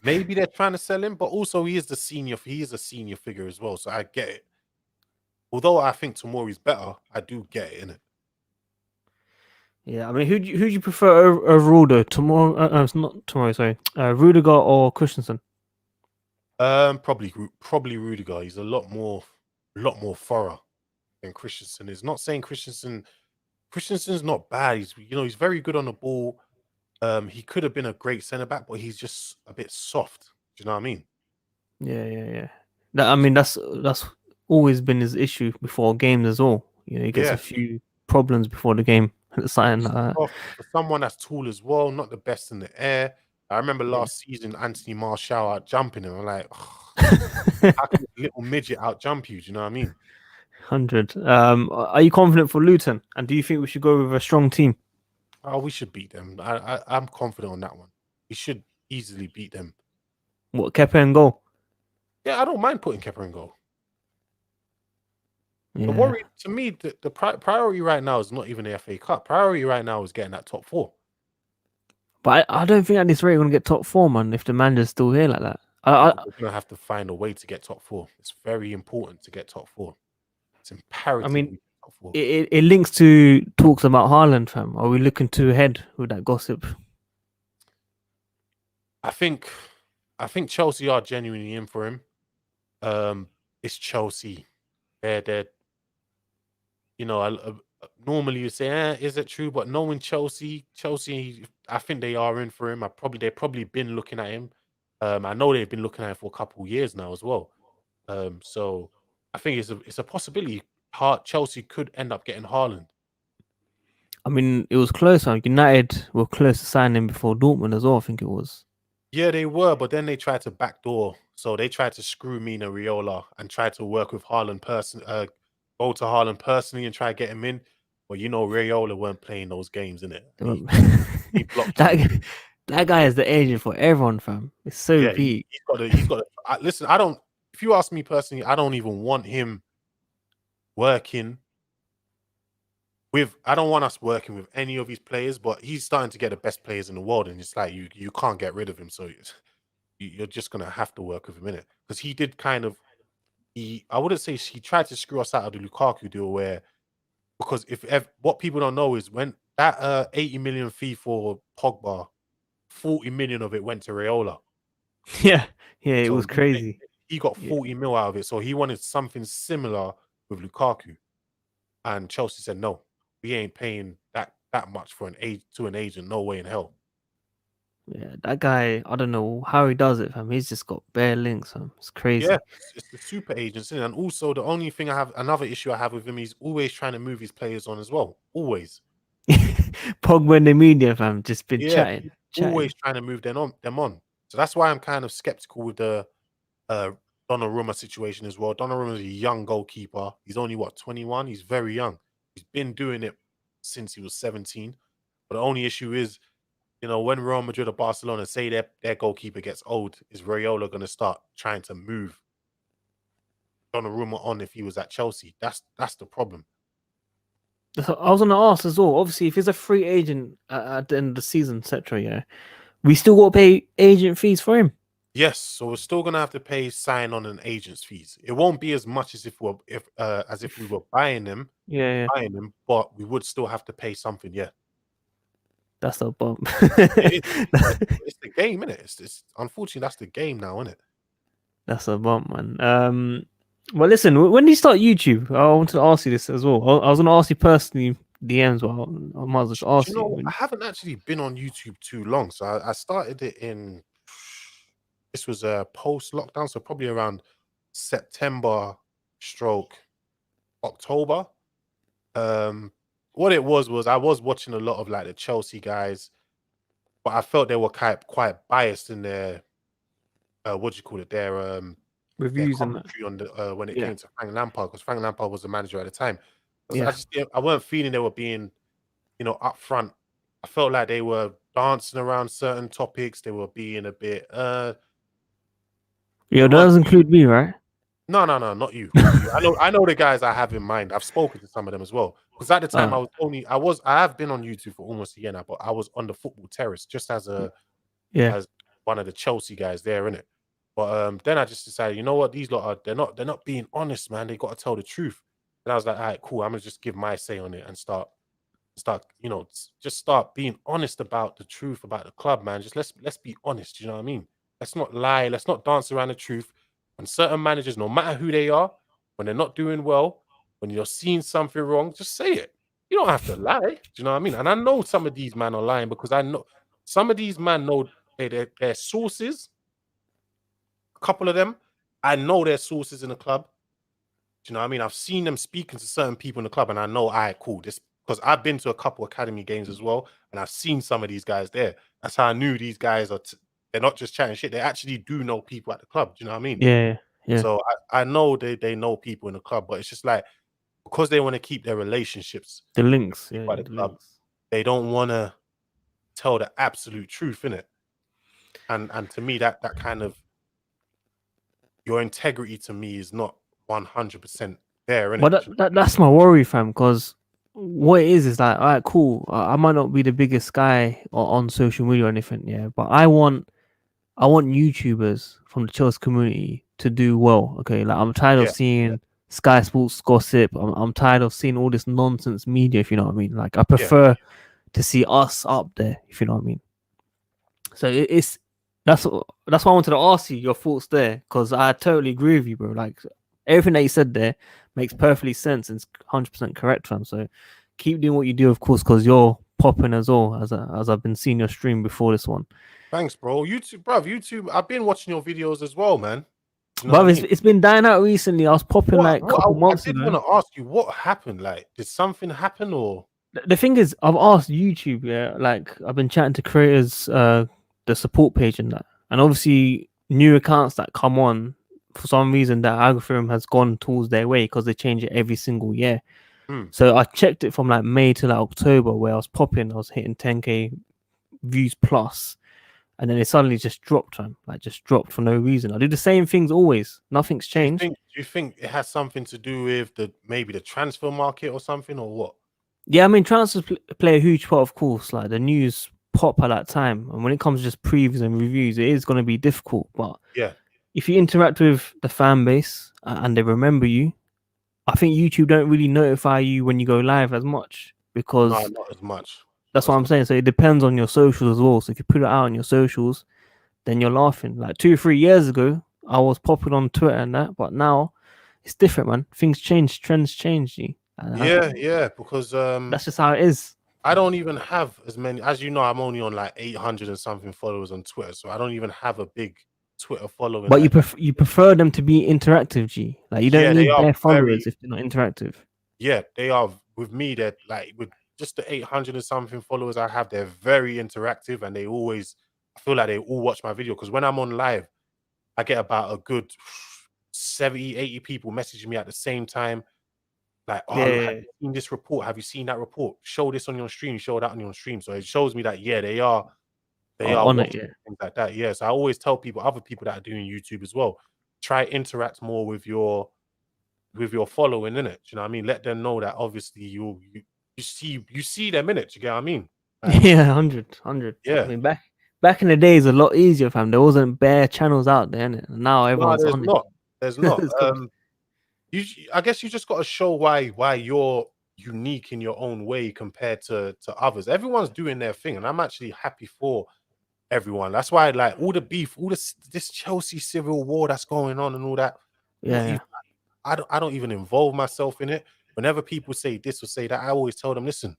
Maybe they're trying to sell him, but also he is the senior. He is a senior figure as well, so I get it. Although I think Tomori's better, I do get it in it. Yeah, I mean, who do you prefer overall though? Tomorrow, it's not tomorrow. Sorry, Rudiger or Christensen? Probably Rudiger. He's a lot more thorough than Christensen is. Not saying Christensen's not bad. He's very good on the ball. He could have been a great centre back, but he's just a bit soft. Do you know what I mean? Yeah. I mean, that's always been his issue before games as well. You know, he gets a Yeah. few problems before the game. Something Soft for someone that's tall as well, not the best in the air. I remember Yeah. last season Anthony Martial out jumping him. I'm like, how can a little midget out jump you? Do you know what I mean? 100. Are you confident for Luton? And do you think we should go with a strong team? Oh, we should beat them. I'm confident on that one. We should easily beat them. What, Kepa and goal? Yeah, I don't mind putting Kepa in goal. Yeah. The worry to me, the priority right now is not even the FA Cup. Priority right now is getting that top four. But I don't think at this rate we're gonna get top four, man. If the manager's still here like that, We're gonna have to find a way to get top four. It's very important to get top four. It's imperative. I mean, we get top four. it links to talks about Haaland, fam. Are we looking too ahead with that gossip? I think Chelsea are genuinely in for him. It's Chelsea. They're normally you say, is it true? But knowing Chelsea, I think they are in for him. They've probably been looking at him. I know they've been looking at him for a couple of years now as well. So I think it's a possibility. Chelsea could end up getting Haaland. I mean, it was close. United were close to signing him before Dortmund as well. I think it was. Yeah, they were, but then they tried to backdoor. So they tried to screw Mina Raiola and tried to work with Haaland go to Haaland personally and try to get him in. But Raiola weren't playing those games, innit? He blocked him. That guy is the agent for everyone, fam. It's so peak. He's got listen, if you ask me personally, I don't even want him working with, I don't want us working with any of these players, but he's starting to get the best players in the world, and it's like you can't get rid of him, so you're just gonna have to work with him in it. Because he did I wouldn't say he tried to screw us out of the Lukaku deal, because if what people don't know is when that 80 million fee for Pogba, 40 million of it went to Raiola. Yeah, it was crazy. He got 40 mil out of it, so he wanted something similar with Lukaku, and Chelsea said no, we ain't paying that much for an agent. No way in hell. Yeah, that guy, I don't know how he does it, fam. He's just got bare links, fam. It's crazy. Yeah, it's the super agents, and also the only thing another issue I have with him, he's always trying to move his players on as well. Always. Pogba in the media, fam, just been chatting. Always trying to move them on. So that's why I'm kind of skeptical with the Donnarumma situation as well. Donnarumma is a young goalkeeper. He's only 21. He's very young. He's been doing it since he was 17. But the only issue is, when Real Madrid or Barcelona say their goalkeeper gets old, is Raiola going to start trying to move Donnarumma on if he was at Chelsea? That's the problem. I was going to ask as well. Obviously, if he's a free agent at the end of the season, etc., yeah, we still got to pay agent fees for him. Yes, so we're still gonna have to pay sign-on and agents fees. It won't be as much as if we were buying them. Yeah. Buying them, but we would still have to pay something. Yeah, that's a bump. It's the game, isn't it? It's unfortunately that's the game now, isn't it? That's a bump, man. Well, listen, when do you start YouTube? I wanted to ask you this as well. I was going to ask you personally DMs, well, I might as well ask you. I haven't actually been on YouTube too long, so I started it in. This was a post-lockdown, so probably around September/October. what it was I was watching a lot of like the Chelsea guys, but I felt they were quite biased in their what do you call it? Their Reviews and that. commentary on the when it Yeah. came to Frank Lampard, because Frank Lampard was the manager at the time. Yeah. I weren't feeling they were being, upfront. I felt like they were dancing around certain topics. They were being a bit Yeah, they that weren't does include me, right? No, not you. Not you. I know the guys I have in mind. I've spoken to some of them as well. Because at the time I have been on YouTube for almost a year now, but I was on the football terrace just as Yeah. one of the Chelsea guys there, innit? But then I just decided, you know what, these lot they're not being honest, man. They got to tell the truth. And I was like, all right, cool. I'm gonna just give my say on it and start, just start being honest about the truth about the club, man. Just let's be honest. You know what I mean? Let's not lie. Let's not dance around the truth. When certain managers, no matter who they are, when they're not doing well, when you're seeing something wrong, just say it. You don't have to lie. Do you know what I mean? And I know some of these men are lying, because I know some of these men know their sources. A couple of them, I know their sources in the club. Do you know what I mean? I've seen them speaking to certain people in the club, and I know, all right, cool. This, because I've been to a couple academy games as well, and I've seen some of these guys there. That's how I knew these guys they're not just chatting shit. They actually do know people at the club. Do you know what I mean? Yeah. Yeah. So I know they know people in the club, but it's just like, because they want to keep their relationships The links. with Yeah. people at the The club, links. they don't want to tell the absolute truth, innit? And to me, that kind of, your integrity to me is not 100% there, innit? But that's my worry, fam. Because what it is like, all right, cool. I might not be the biggest guy on social media or anything, yeah. But I want YouTubers from the Chelsea community to do well. Okay, like I'm tired of Yeah, seeing Sky Sports gossip. I'm tired of seeing all this nonsense media. If you know what I mean. Like I yeah. prefer to see us up there. If you know what I mean. So it's that's why I wanted to ask you your thoughts there, because I totally agree with you, bro. Like everything that you said there makes perfectly sense and it's 100% correct, fam. So keep doing what you do, of course, because you're popping as well, as I've been seeing your stream before this one. Thanks, bro. YouTube. I've been watching your videos as well, man. You know what But I mean? it's been dying out recently. I was popping like a couple I months did ago. want to ask you, what happened? Like, did something happen, or? The thing is, I've asked YouTube, yeah, like I've been chatting to creators, the support page and that, and obviously new accounts that come on, for some reason that algorithm has gone towards their way because they change it every single year. Hmm. So I checked it from like May to like October, where I was popping, I was hitting 10k views plus, and then it suddenly just dropped, man. Like just dropped for no reason. I do the same things always. Nothing's changed. Do you think it has something to do with maybe the transfer market or something, or what? Yeah, I mean transfers play a huge part, of course. Like the news pop at that time, and when it comes to just previews and reviews, it is going to be difficult. But Yeah, if you interact with the fan base and they remember you, I think YouTube don't really notify you when you go live as much, no, because not as much. that's Not what as I'm much. saying. So it depends on your socials as well. So if you put it out on your socials, then you're laughing. Like 2 or 3 years ago, I was popping on Twitter and that, but now it's different, man. Things change, trends change. G. Yeah, because That's just how it is. I don't even have as many, as you know. I'm only on like 800 and something followers on Twitter, so I don't even have a big Twitter following But like that. you prefer them to be interactive, G. Like you don't Yeah, they need are bare very. followers if they're not interactive. Yeah, they are with me. They're like, with just the 800 and something followers I have, they're very interactive, and they always, I feel like they all watch my video, because when I'm on live, I get about a good 70, 80 people messaging me at the same time. Like, Yeah, oh, yeah, have yeah. you seen this report? Have you seen that report? Show this on your stream, show that on your stream. So it shows me that, yeah, they are On it, watching yeah. things like that. Yeah. So I always tell people, other people that are doing YouTube as well, try interact more with your following, in it. You know what I mean? Let them know that obviously you see them in it. You get what I mean? Like, Yeah, 100. I yeah. mean, back in the days, a lot easier, fam. There wasn't bare channels out there, innit? And now No, everyone's there's on it. not. There's not. It's compl- I guess you just got to show why you're unique in your own way compared to others. Everyone's doing their thing, and I'm actually happy for everyone. That's why, like, all the beef, all this Chelsea civil war that's going on and all that. Not yeah, even, I don't even involve myself in it. Whenever people say this or say that, I always tell them, listen,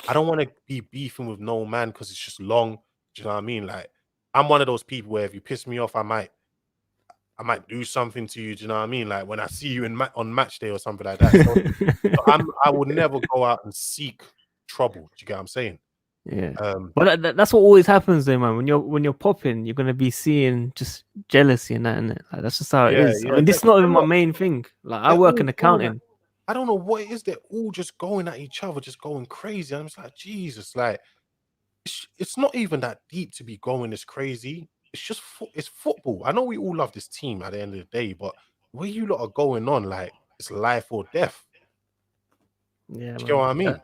I don't want to be beefing with no man because it's just long. Do you know what I mean? Like, I'm one of those people where if you piss me off, I might do something to you. Do you know what I mean? Like when I see you on match day or something like that. So I would never go out and seek trouble. Do you get what I'm saying? Yeah. But that's what always happens though, man. When you're popping, you're gonna be seeing just jealousy and that, innit? Like that's just how it is. I mean, this is not even my main thing. Like I work in accounting. I don't know what it is. They're all just going at each other, just going crazy. I'm just like, Jesus, like it's not even that deep to be going this crazy. It's just it's football. I know we all love this team at the end of the day, but where you lot are going on, like it's life or death. Yeah, you know what I mean?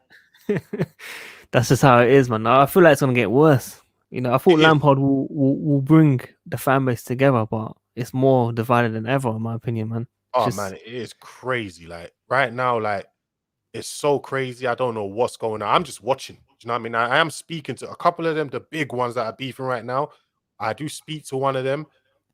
That's just how it is, man. I feel like it's gonna get worse. You know, I thought Lampard will bring the fan base together, but it's more divided than ever, in my opinion, man. Oh man, it is crazy. Like right now, like it's so crazy. I don't know what's going on. I'm just watching. Do you know what I mean? I am speaking to a couple of them, the big ones that are beefing right now. I do speak to one of them.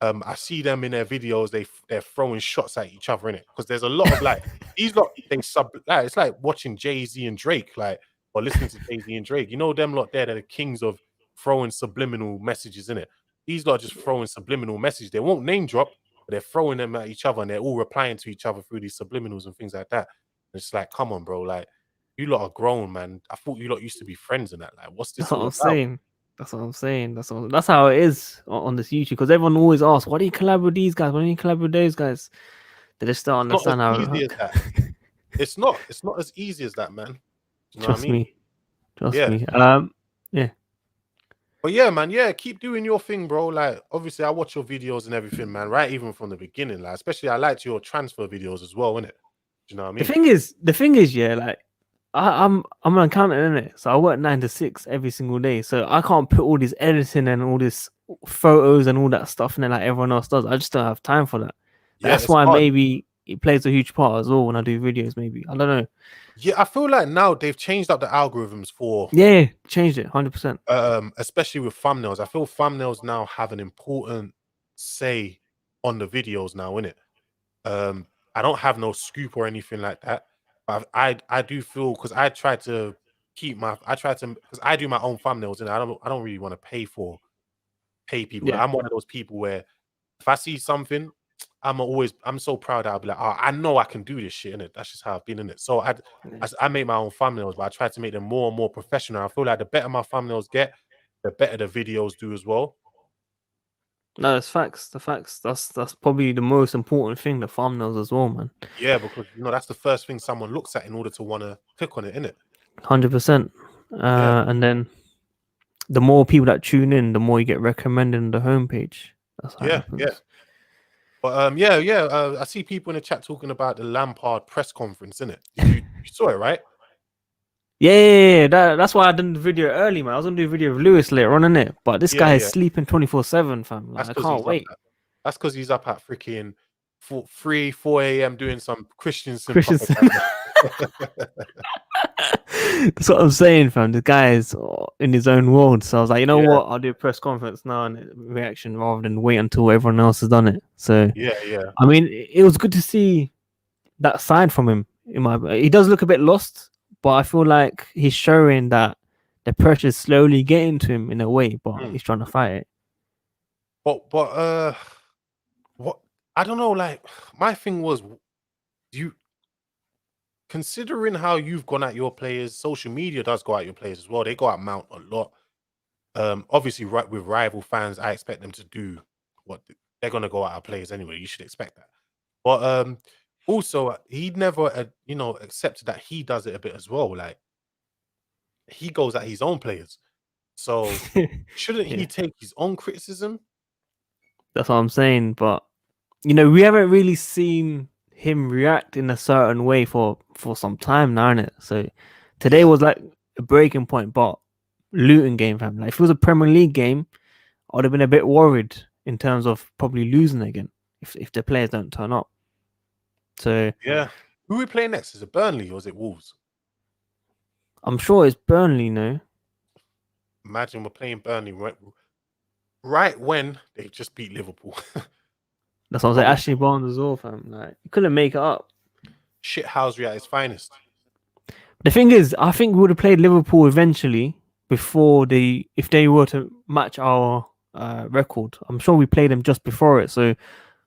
I see them in their videos. They're throwing shots at each other in it because there's a lot of like these lot. It's like watching Jay-Z and Drake, like or listening to Jay-Z and Drake. You know them lot there. They're the kings of throwing subliminal messages in it. These lot are just throwing subliminal messages. They won't name drop, but they're throwing them at each other and they're all replying to each other through these subliminals and things like that. And it's like, come on, bro. Like you lot are grown, man. I thought you lot used to be friends and that. Like, what's this all about? That's what I'm saying. That's how it is on this YouTube because everyone always asks, "Why do you collab with these guys? Why do you collab with those guys?" They just don't understand how. It's not as easy as that, man. You know Trust me. Yeah. But yeah, man. Yeah, keep doing your thing, bro. Like, obviously, I watch your videos and everything, man. Right, even from the beginning, like, especially I liked your transfer videos as well, innit? Do you know what I mean? The thing is, yeah, like. I'm an accountant, innit? So I work 9 to 6 every single day. So I can't put all this editing and all this photos and all that stuff in there like everyone else does. I just don't have time for that. Yeah, that's why maybe it plays a huge part as well when I do videos, maybe. I don't know. Yeah, I feel like now they've changed up the algorithms for changed it 100%. Especially with thumbnails. I feel thumbnails now have an important say on the videos now, innit? I don't have no scoop or anything like that. I do feel because I try to because I do my own thumbnails and I don't really want to pay people. Yeah. I'm one of those people where if I see something, I'm so proud that I'll be like, oh, I know I can do this shit, innit? That's just how I've been in it. So I make my own thumbnails, but I try to make them more and more professional. I feel like the better my thumbnails get, the better the videos do as well. No, it's facts. The facts. That's probably the most important thing, the thumbnails as well, man. Yeah, because that's the first thing someone looks at in order to want to click on it, innit? 100%. And then the more people that tune in, the more you get recommended on the homepage. That's how it happens. Yeah. But I see people in the chat talking about the Lampard press conference, innit? You saw it, right? Yeah. That's why I done the video early, man. I was gonna do a video of Lewis later on, innit? But this guy is sleeping 24/7, fam. Like, I can't wait. That's because he's up at freaking 4 a.m. doing some Christensen. That's what I'm saying, fam. The guy is in his own world. So I was like, you know what? I'll do a press conference now and reaction rather than wait until everyone else has done it. So yeah. I mean, it was good to see that side from him. He does look a bit lost, but I feel like he's showing that the pressure's slowly getting to him in a way, but he's trying to fight it. But what I don't know. Like my thing was, considering how you've gone at your players, social media does go at your players as well. They go at Mount a lot. Obviously, with rival fans, I expect them to do what they're gonna go at our players anyway. You should expect that. But also, he never, accepted that he does it a bit as well. Like he goes at his own players. So shouldn't he take his own criticism? That's what I'm saying. But we haven't really seen him react in a certain way for some time now, innit? So today was like a breaking point. But Luton game, fam. Like if it was a Premier League game, I would have been a bit worried in terms of probably losing again if the players don't turn up. So yeah, who are we playing next? Is it Burnley or is it Wolves? I'm sure it's Burnley, no? Imagine we're playing Burnley right when they just beat Liverpool. That's what I was like. Ashley Barnes as well, fam. Like he couldn't make it up. Shithousery at its finest. The thing is, I think we would have played Liverpool eventually if they were to match our record. I'm sure we played them just before it. So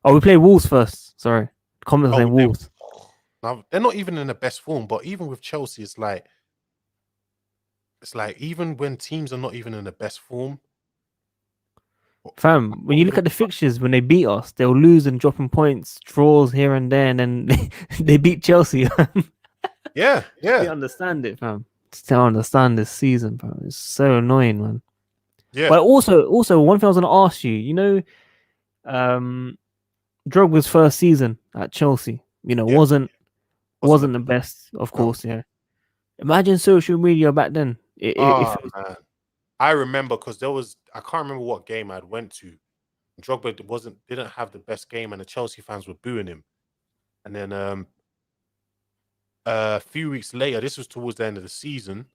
Oh, we played Wolves first. Sorry, comments Oh, we saying play. Wolves. Now they're not even in the best form, but even with Chelsea, it's like even when teams are not even in the best form, I Fam, when don't you look even. at the fixtures, when they beat us, they'll lose and dropping points, draws here and there, and then they beat Chelsea. Yeah, They yeah, understand it, fam. Still understand this season, fam. It's so annoying, man. yeah, But also one thing I was gonna ask you, um, Drogba's first season at Chelsea, yeah. Wasn't the wasn't the best. best, of No. course, yeah. Imagine social media back then. If Oh it was, man, I remember because I can't remember what game I'd went to. Drogba didn't have the best game, and the Chelsea fans were booing him. And then a few weeks later, this was towards the end of the season.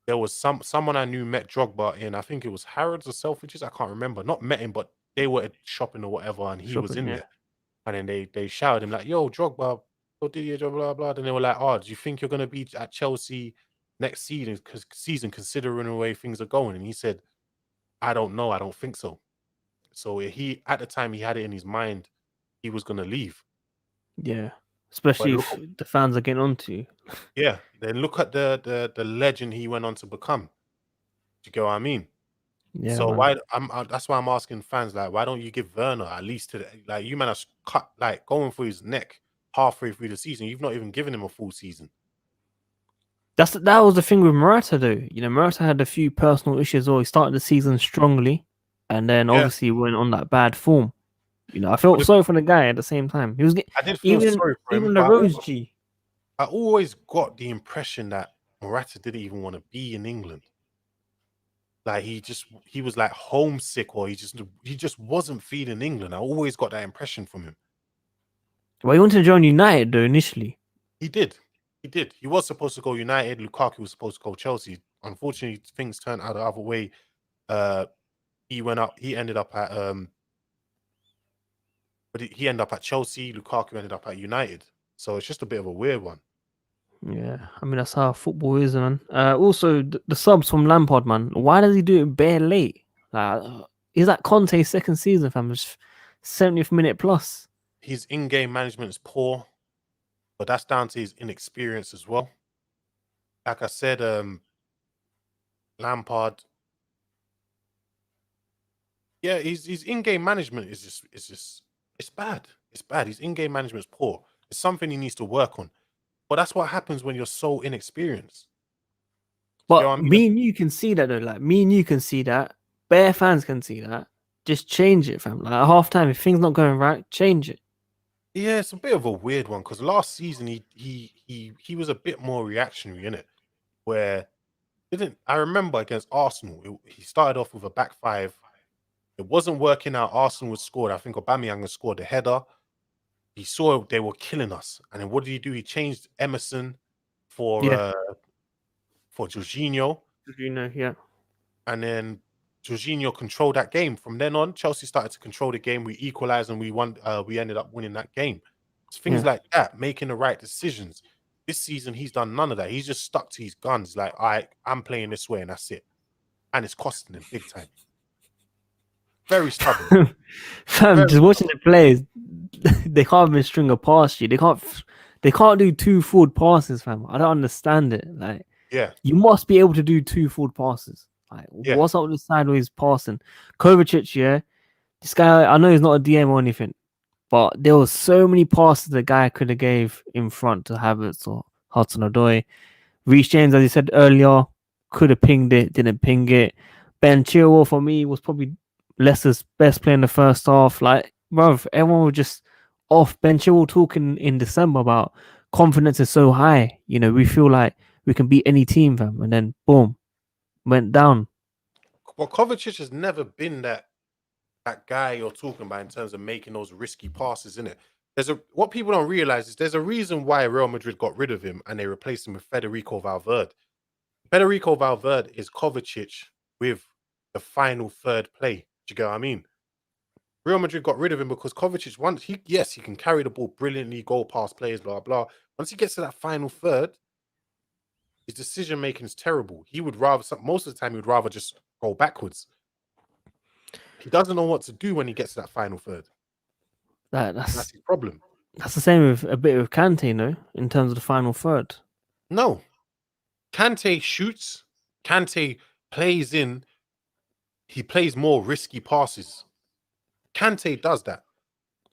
There was someone I knew met Drogba in, I think it was Harrods or Selfridges. I can't remember. Not met him, but they were shopping or whatever, and he was shopping, in yeah, there. And then they shouted him like, "Yo, Drogba, what did you blah blah blah?" Then they were like, "Oh, do you think you're gonna be at Chelsea next season? Considering the way things are going?" And he said, "I don't know. I don't think so." So he at the time he had it in his mind he was gonna leave. yeah. But Especially look, if the fans are getting onto you. yeah, then look at the legend he went on to become. Do you get what I mean? Yeah, So man. that's why I'm asking fans like, why don't you give Werner at least like you man have cut like going for his neck halfway through the season. You've not even given him a full season. That was the thing with Morata though. Morata had a few personal issues. Or he started the season strongly, and then Yeah, obviously went on that bad form. I felt but sorry for the guy at the same time. He was I did feel even sorry for him, even the but Rose G. I always got the impression that Morata didn't even want to be in England. Like he was like homesick, or he just wasn't feeling England. I always got that impression from him. Well, he wanted to join United though initially. He did. He did. He was supposed to go United. Lukaku was supposed to go Chelsea. Unfortunately, things turned out the other way. Uh, he ended up at but he ended up at Chelsea. Lukaku ended up at United. So it's just a bit of a weird one. Yeah, I mean that's how football is, man. Also the subs from Lampard, man. Why does he do it bare late? Like, is that Conte's second season, fam? Just 70th minute plus. His in-game management is poor, but that's down to his inexperience as well. Like I said, Lampard, yeah, his in-game management it's bad. It's bad. His in-game management is poor. It's something he needs to work on. But that's what happens when you're so inexperienced. You know But what I mean? me and you can see that though. Like me and you can see that. Bare fans can see that. Just change it, fam. Like at half time, if things not going right, change it. Yeah, it's a bit of a weird one because last season he was a bit more reactionary in it. Where didn't I remember against Arsenal? He started off with a back five. It wasn't working out. Arsenal was scored. I think Aubameyang had scored a header. He saw they were killing us, and then what did he do? He changed Emerson for Yeah. uh for Jorginho, Yeah. and then Jorginho controlled that game. From then on, Chelsea started to control the game. We equalized and we won. We ended up winning that game. It's things Yeah. like that, making the right decisions. This season, he's done none of that. He's just stuck to his guns. Like, I'm playing this way, and that's it. And it's costing him big time. Very stubborn. Fam, Very just watching stubborn. the players, they can't even string a pass you. They can't do two forward passes, fam. I don't understand it. Like Yeah, you must be able to do two forward passes. Like yeah, what's up with the sideways passing? Kovacic, yeah. This guy, I know he's not a DM or anything, but there was so many passes the guy could have gave in front to Havertz or Hudson-Odoi. Reece James, as you said earlier, could have pinged it, didn't ping it. Ben Chilwell for me was probably Leicester's best player in the first half. Like, bro, everyone was just off. Ben Chilwell talking in December about confidence is so high. We feel like we can beat any team, fam. And then boom, went down. well, Kovacic has never been that guy you're talking about in terms of making those risky passes, in it. What people don't realize is there's a reason why Real Madrid got rid of him and they replaced him with Federico Valverde. Federico Valverde is Kovacic with the final third play. Do you get what I mean? Real Madrid got rid of him because Kovacic, he can carry the ball brilliantly, go past players, blah blah. Once he gets to that final third, his decision making is terrible. He would rather, most of the time, he would rather just go backwards. He doesn't know what to do when he gets to that final third. That's That's his problem. that's the same with a bit with Kante, no, in terms of the final third. No, Kante shoots. Kante plays in. He plays more risky passes. Kante does that.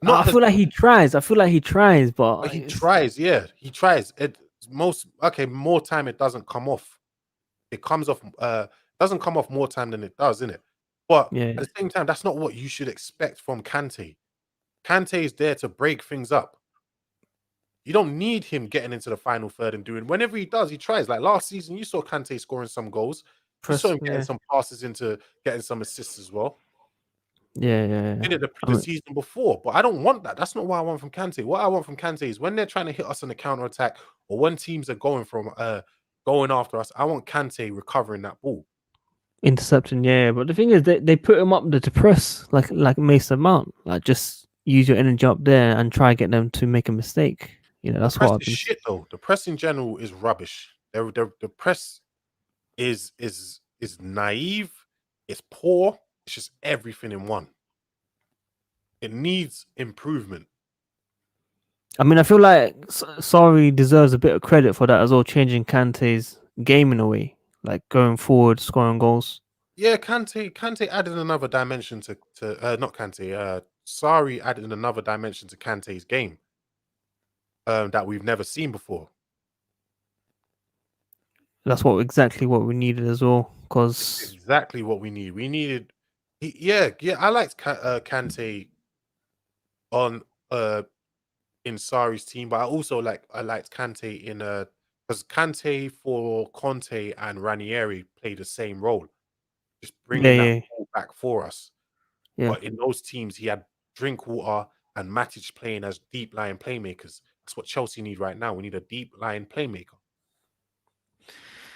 I Not as feel like he tries. I feel like he tries, but he tries. Yeah, he tries. It more time it doesn't come off. It comes off. Doesn't come off more time than it does, innit? But yeah, at the same time, that's not what you should expect from Kante. Kante is there to break things up. You don't need him getting into the final third and doing. Whenever he does, he tries. Like last season, you saw Kante scoring some goals. You saw him getting some passes into getting some assists as well. yeah. Did it the season before, but I don't want that. That's not what I want from Kante. What I want from Kante is when they're trying to hit us on the counter attack, or when teams are going after us. I want Kante recovering that ball. Intercepting, yeah. But the thing is, they put him up there to press, like Mason Mount, like just use your energy up there and try get them to make a mistake. You know, that's The press what I've is been. shit though. The press in general is rubbish. The press is naive. It's poor. It's just everything in one. It needs improvement. I mean, I feel like Sarri deserves a bit of credit for that as well, changing Kante's game in a way, like going forward, scoring goals. Yeah, Kante added another dimension to not Kante. Sarri added another dimension to Kante's game that we've never seen before. That's exactly what we needed as well. Because exactly what we need. We needed, yeah. I liked Kante on in Sarri's team, but I liked Kante in because Kante for Conte and Ranieri played the same role, just bringing that ball back for us. Yeah. But in those teams, he had Drinkwater and Matic playing as deep line playmakers. That's what Chelsea need right now. We need a deep line playmaker.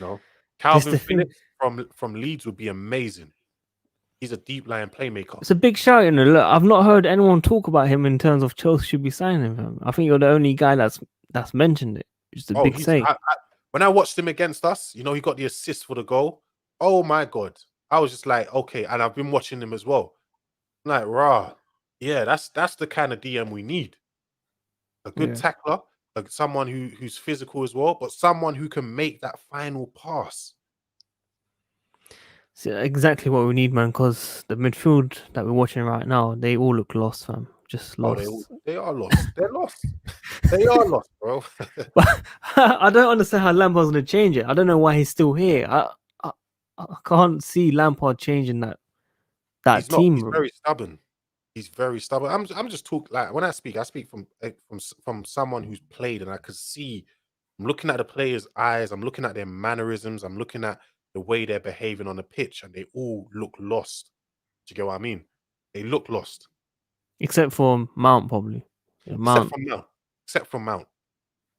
No, Calvin Phillips from Leeds would be amazing. He's a deep line playmaker. It's a big shout, you know. Look, I've not heard anyone talk about him in terms of Chelsea should be signing him. I think you're the only guy that's mentioned it. It's a big say. When I watched him against us, you know, he got the assist for the goal. Oh my god, I was just like, okay, and I've been watching him as well. I'm like, rah, yeah, that's the kind of DM we need. A good tackler, like someone who's physical as well, but someone who can make that final pass. It's exactly what we need, man. Because the midfield that we're watching right now, they all look lost, fam. Just lost. They are lost. They're lost. They are lost, bro. I don't understand how Lampard's gonna change it. I don't know why he's still here. I can't see Lampard changing that team. He's very stubborn. He's very stubborn. I'm just talking like when I speak from someone who's played, and I could see. I'm looking at the players' eyes. I'm looking at their mannerisms. I'm looking at the way they're behaving on the pitch, and they all look lost. Do you get what I mean? They look lost, except for Mount, probably. Yeah, except for Mount.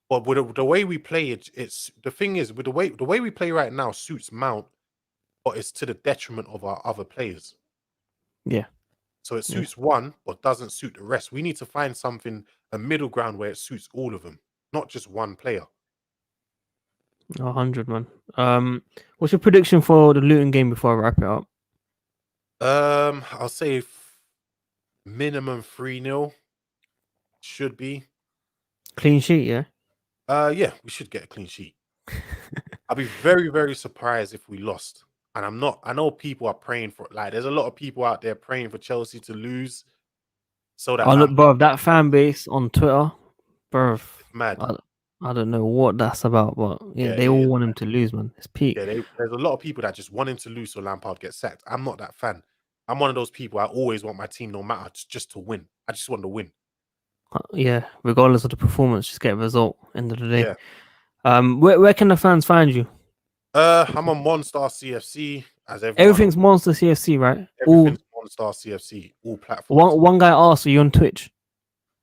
But with the way we play, it's the thing is with the way we play right now suits Mount, but it's to the detriment of our other players. Yeah. So it suits one, but doesn't suit the rest. We need to find a middle ground where it suits all of them, not just one player. 100, man. What's your prediction for the Luton game before I wrap it up? I'll say minimum 3-0 should be clean sheet. Yeah. Yeah, we should get a clean sheet. I'd be very, very surprised if we lost. And I'm not. I know people are praying for. Like, there's a lot of people out there praying for Chelsea to lose. So that look, bro, that fan base on Twitter, bro, it's mad. I don't know what that's about, but they all want him to lose, man. It's peak. Yeah, there's a lot of people that just want him to lose so Lampard gets sacked. I'm not that fan. I'm one of those people. I always want my team, no matter, just to win. I just want to win. Yeah, regardless of the performance, just get a result. End of the day. Yeah. Where can the fans find you? I'm on Monster CFC as everyone. Everything's Monster CFC, right? Everything's Monster CFC. All platforms. One guy asked, "Are you on Twitch?"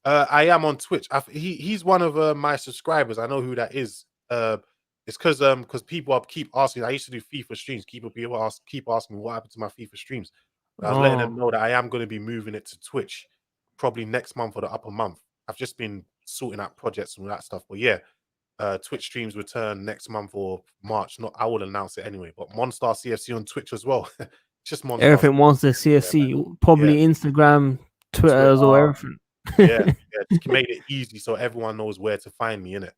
I am on Twitch. He's one of my subscribers. I know who that is. It's because people keep asking. I used to do FIFA streams. People keep asking me what happened to my FIFA streams. But I was letting them know that I am going to be moving it to Twitch probably next month or the upper month. I've just been sorting out projects and all that stuff. But yeah, Twitch streams return next month or March. I will announce it anyway. But Monster CFC on Twitch as well. Just Monster. Everything Monster CFC. Probably Instagram, Twitter as well. Everything. Yeah, just made it easy so everyone knows where to find me, innit?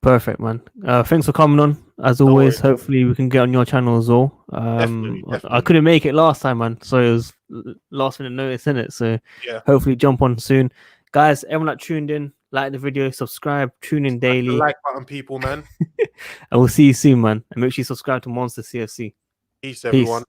Perfect, man. Thanks for coming on. As No always, worries. hopefully we can get on your channel as well. Definitely, I definitely. couldn't make it last time, man. So it was last minute notice in it. So Yeah. hopefully jump on soon. Guys, everyone that tuned in, like the video, subscribe, tune in Smash the daily. like button, people, man. And we'll see you soon, man. And make sure you subscribe to Monster CFC. Peace, Peace. everyone.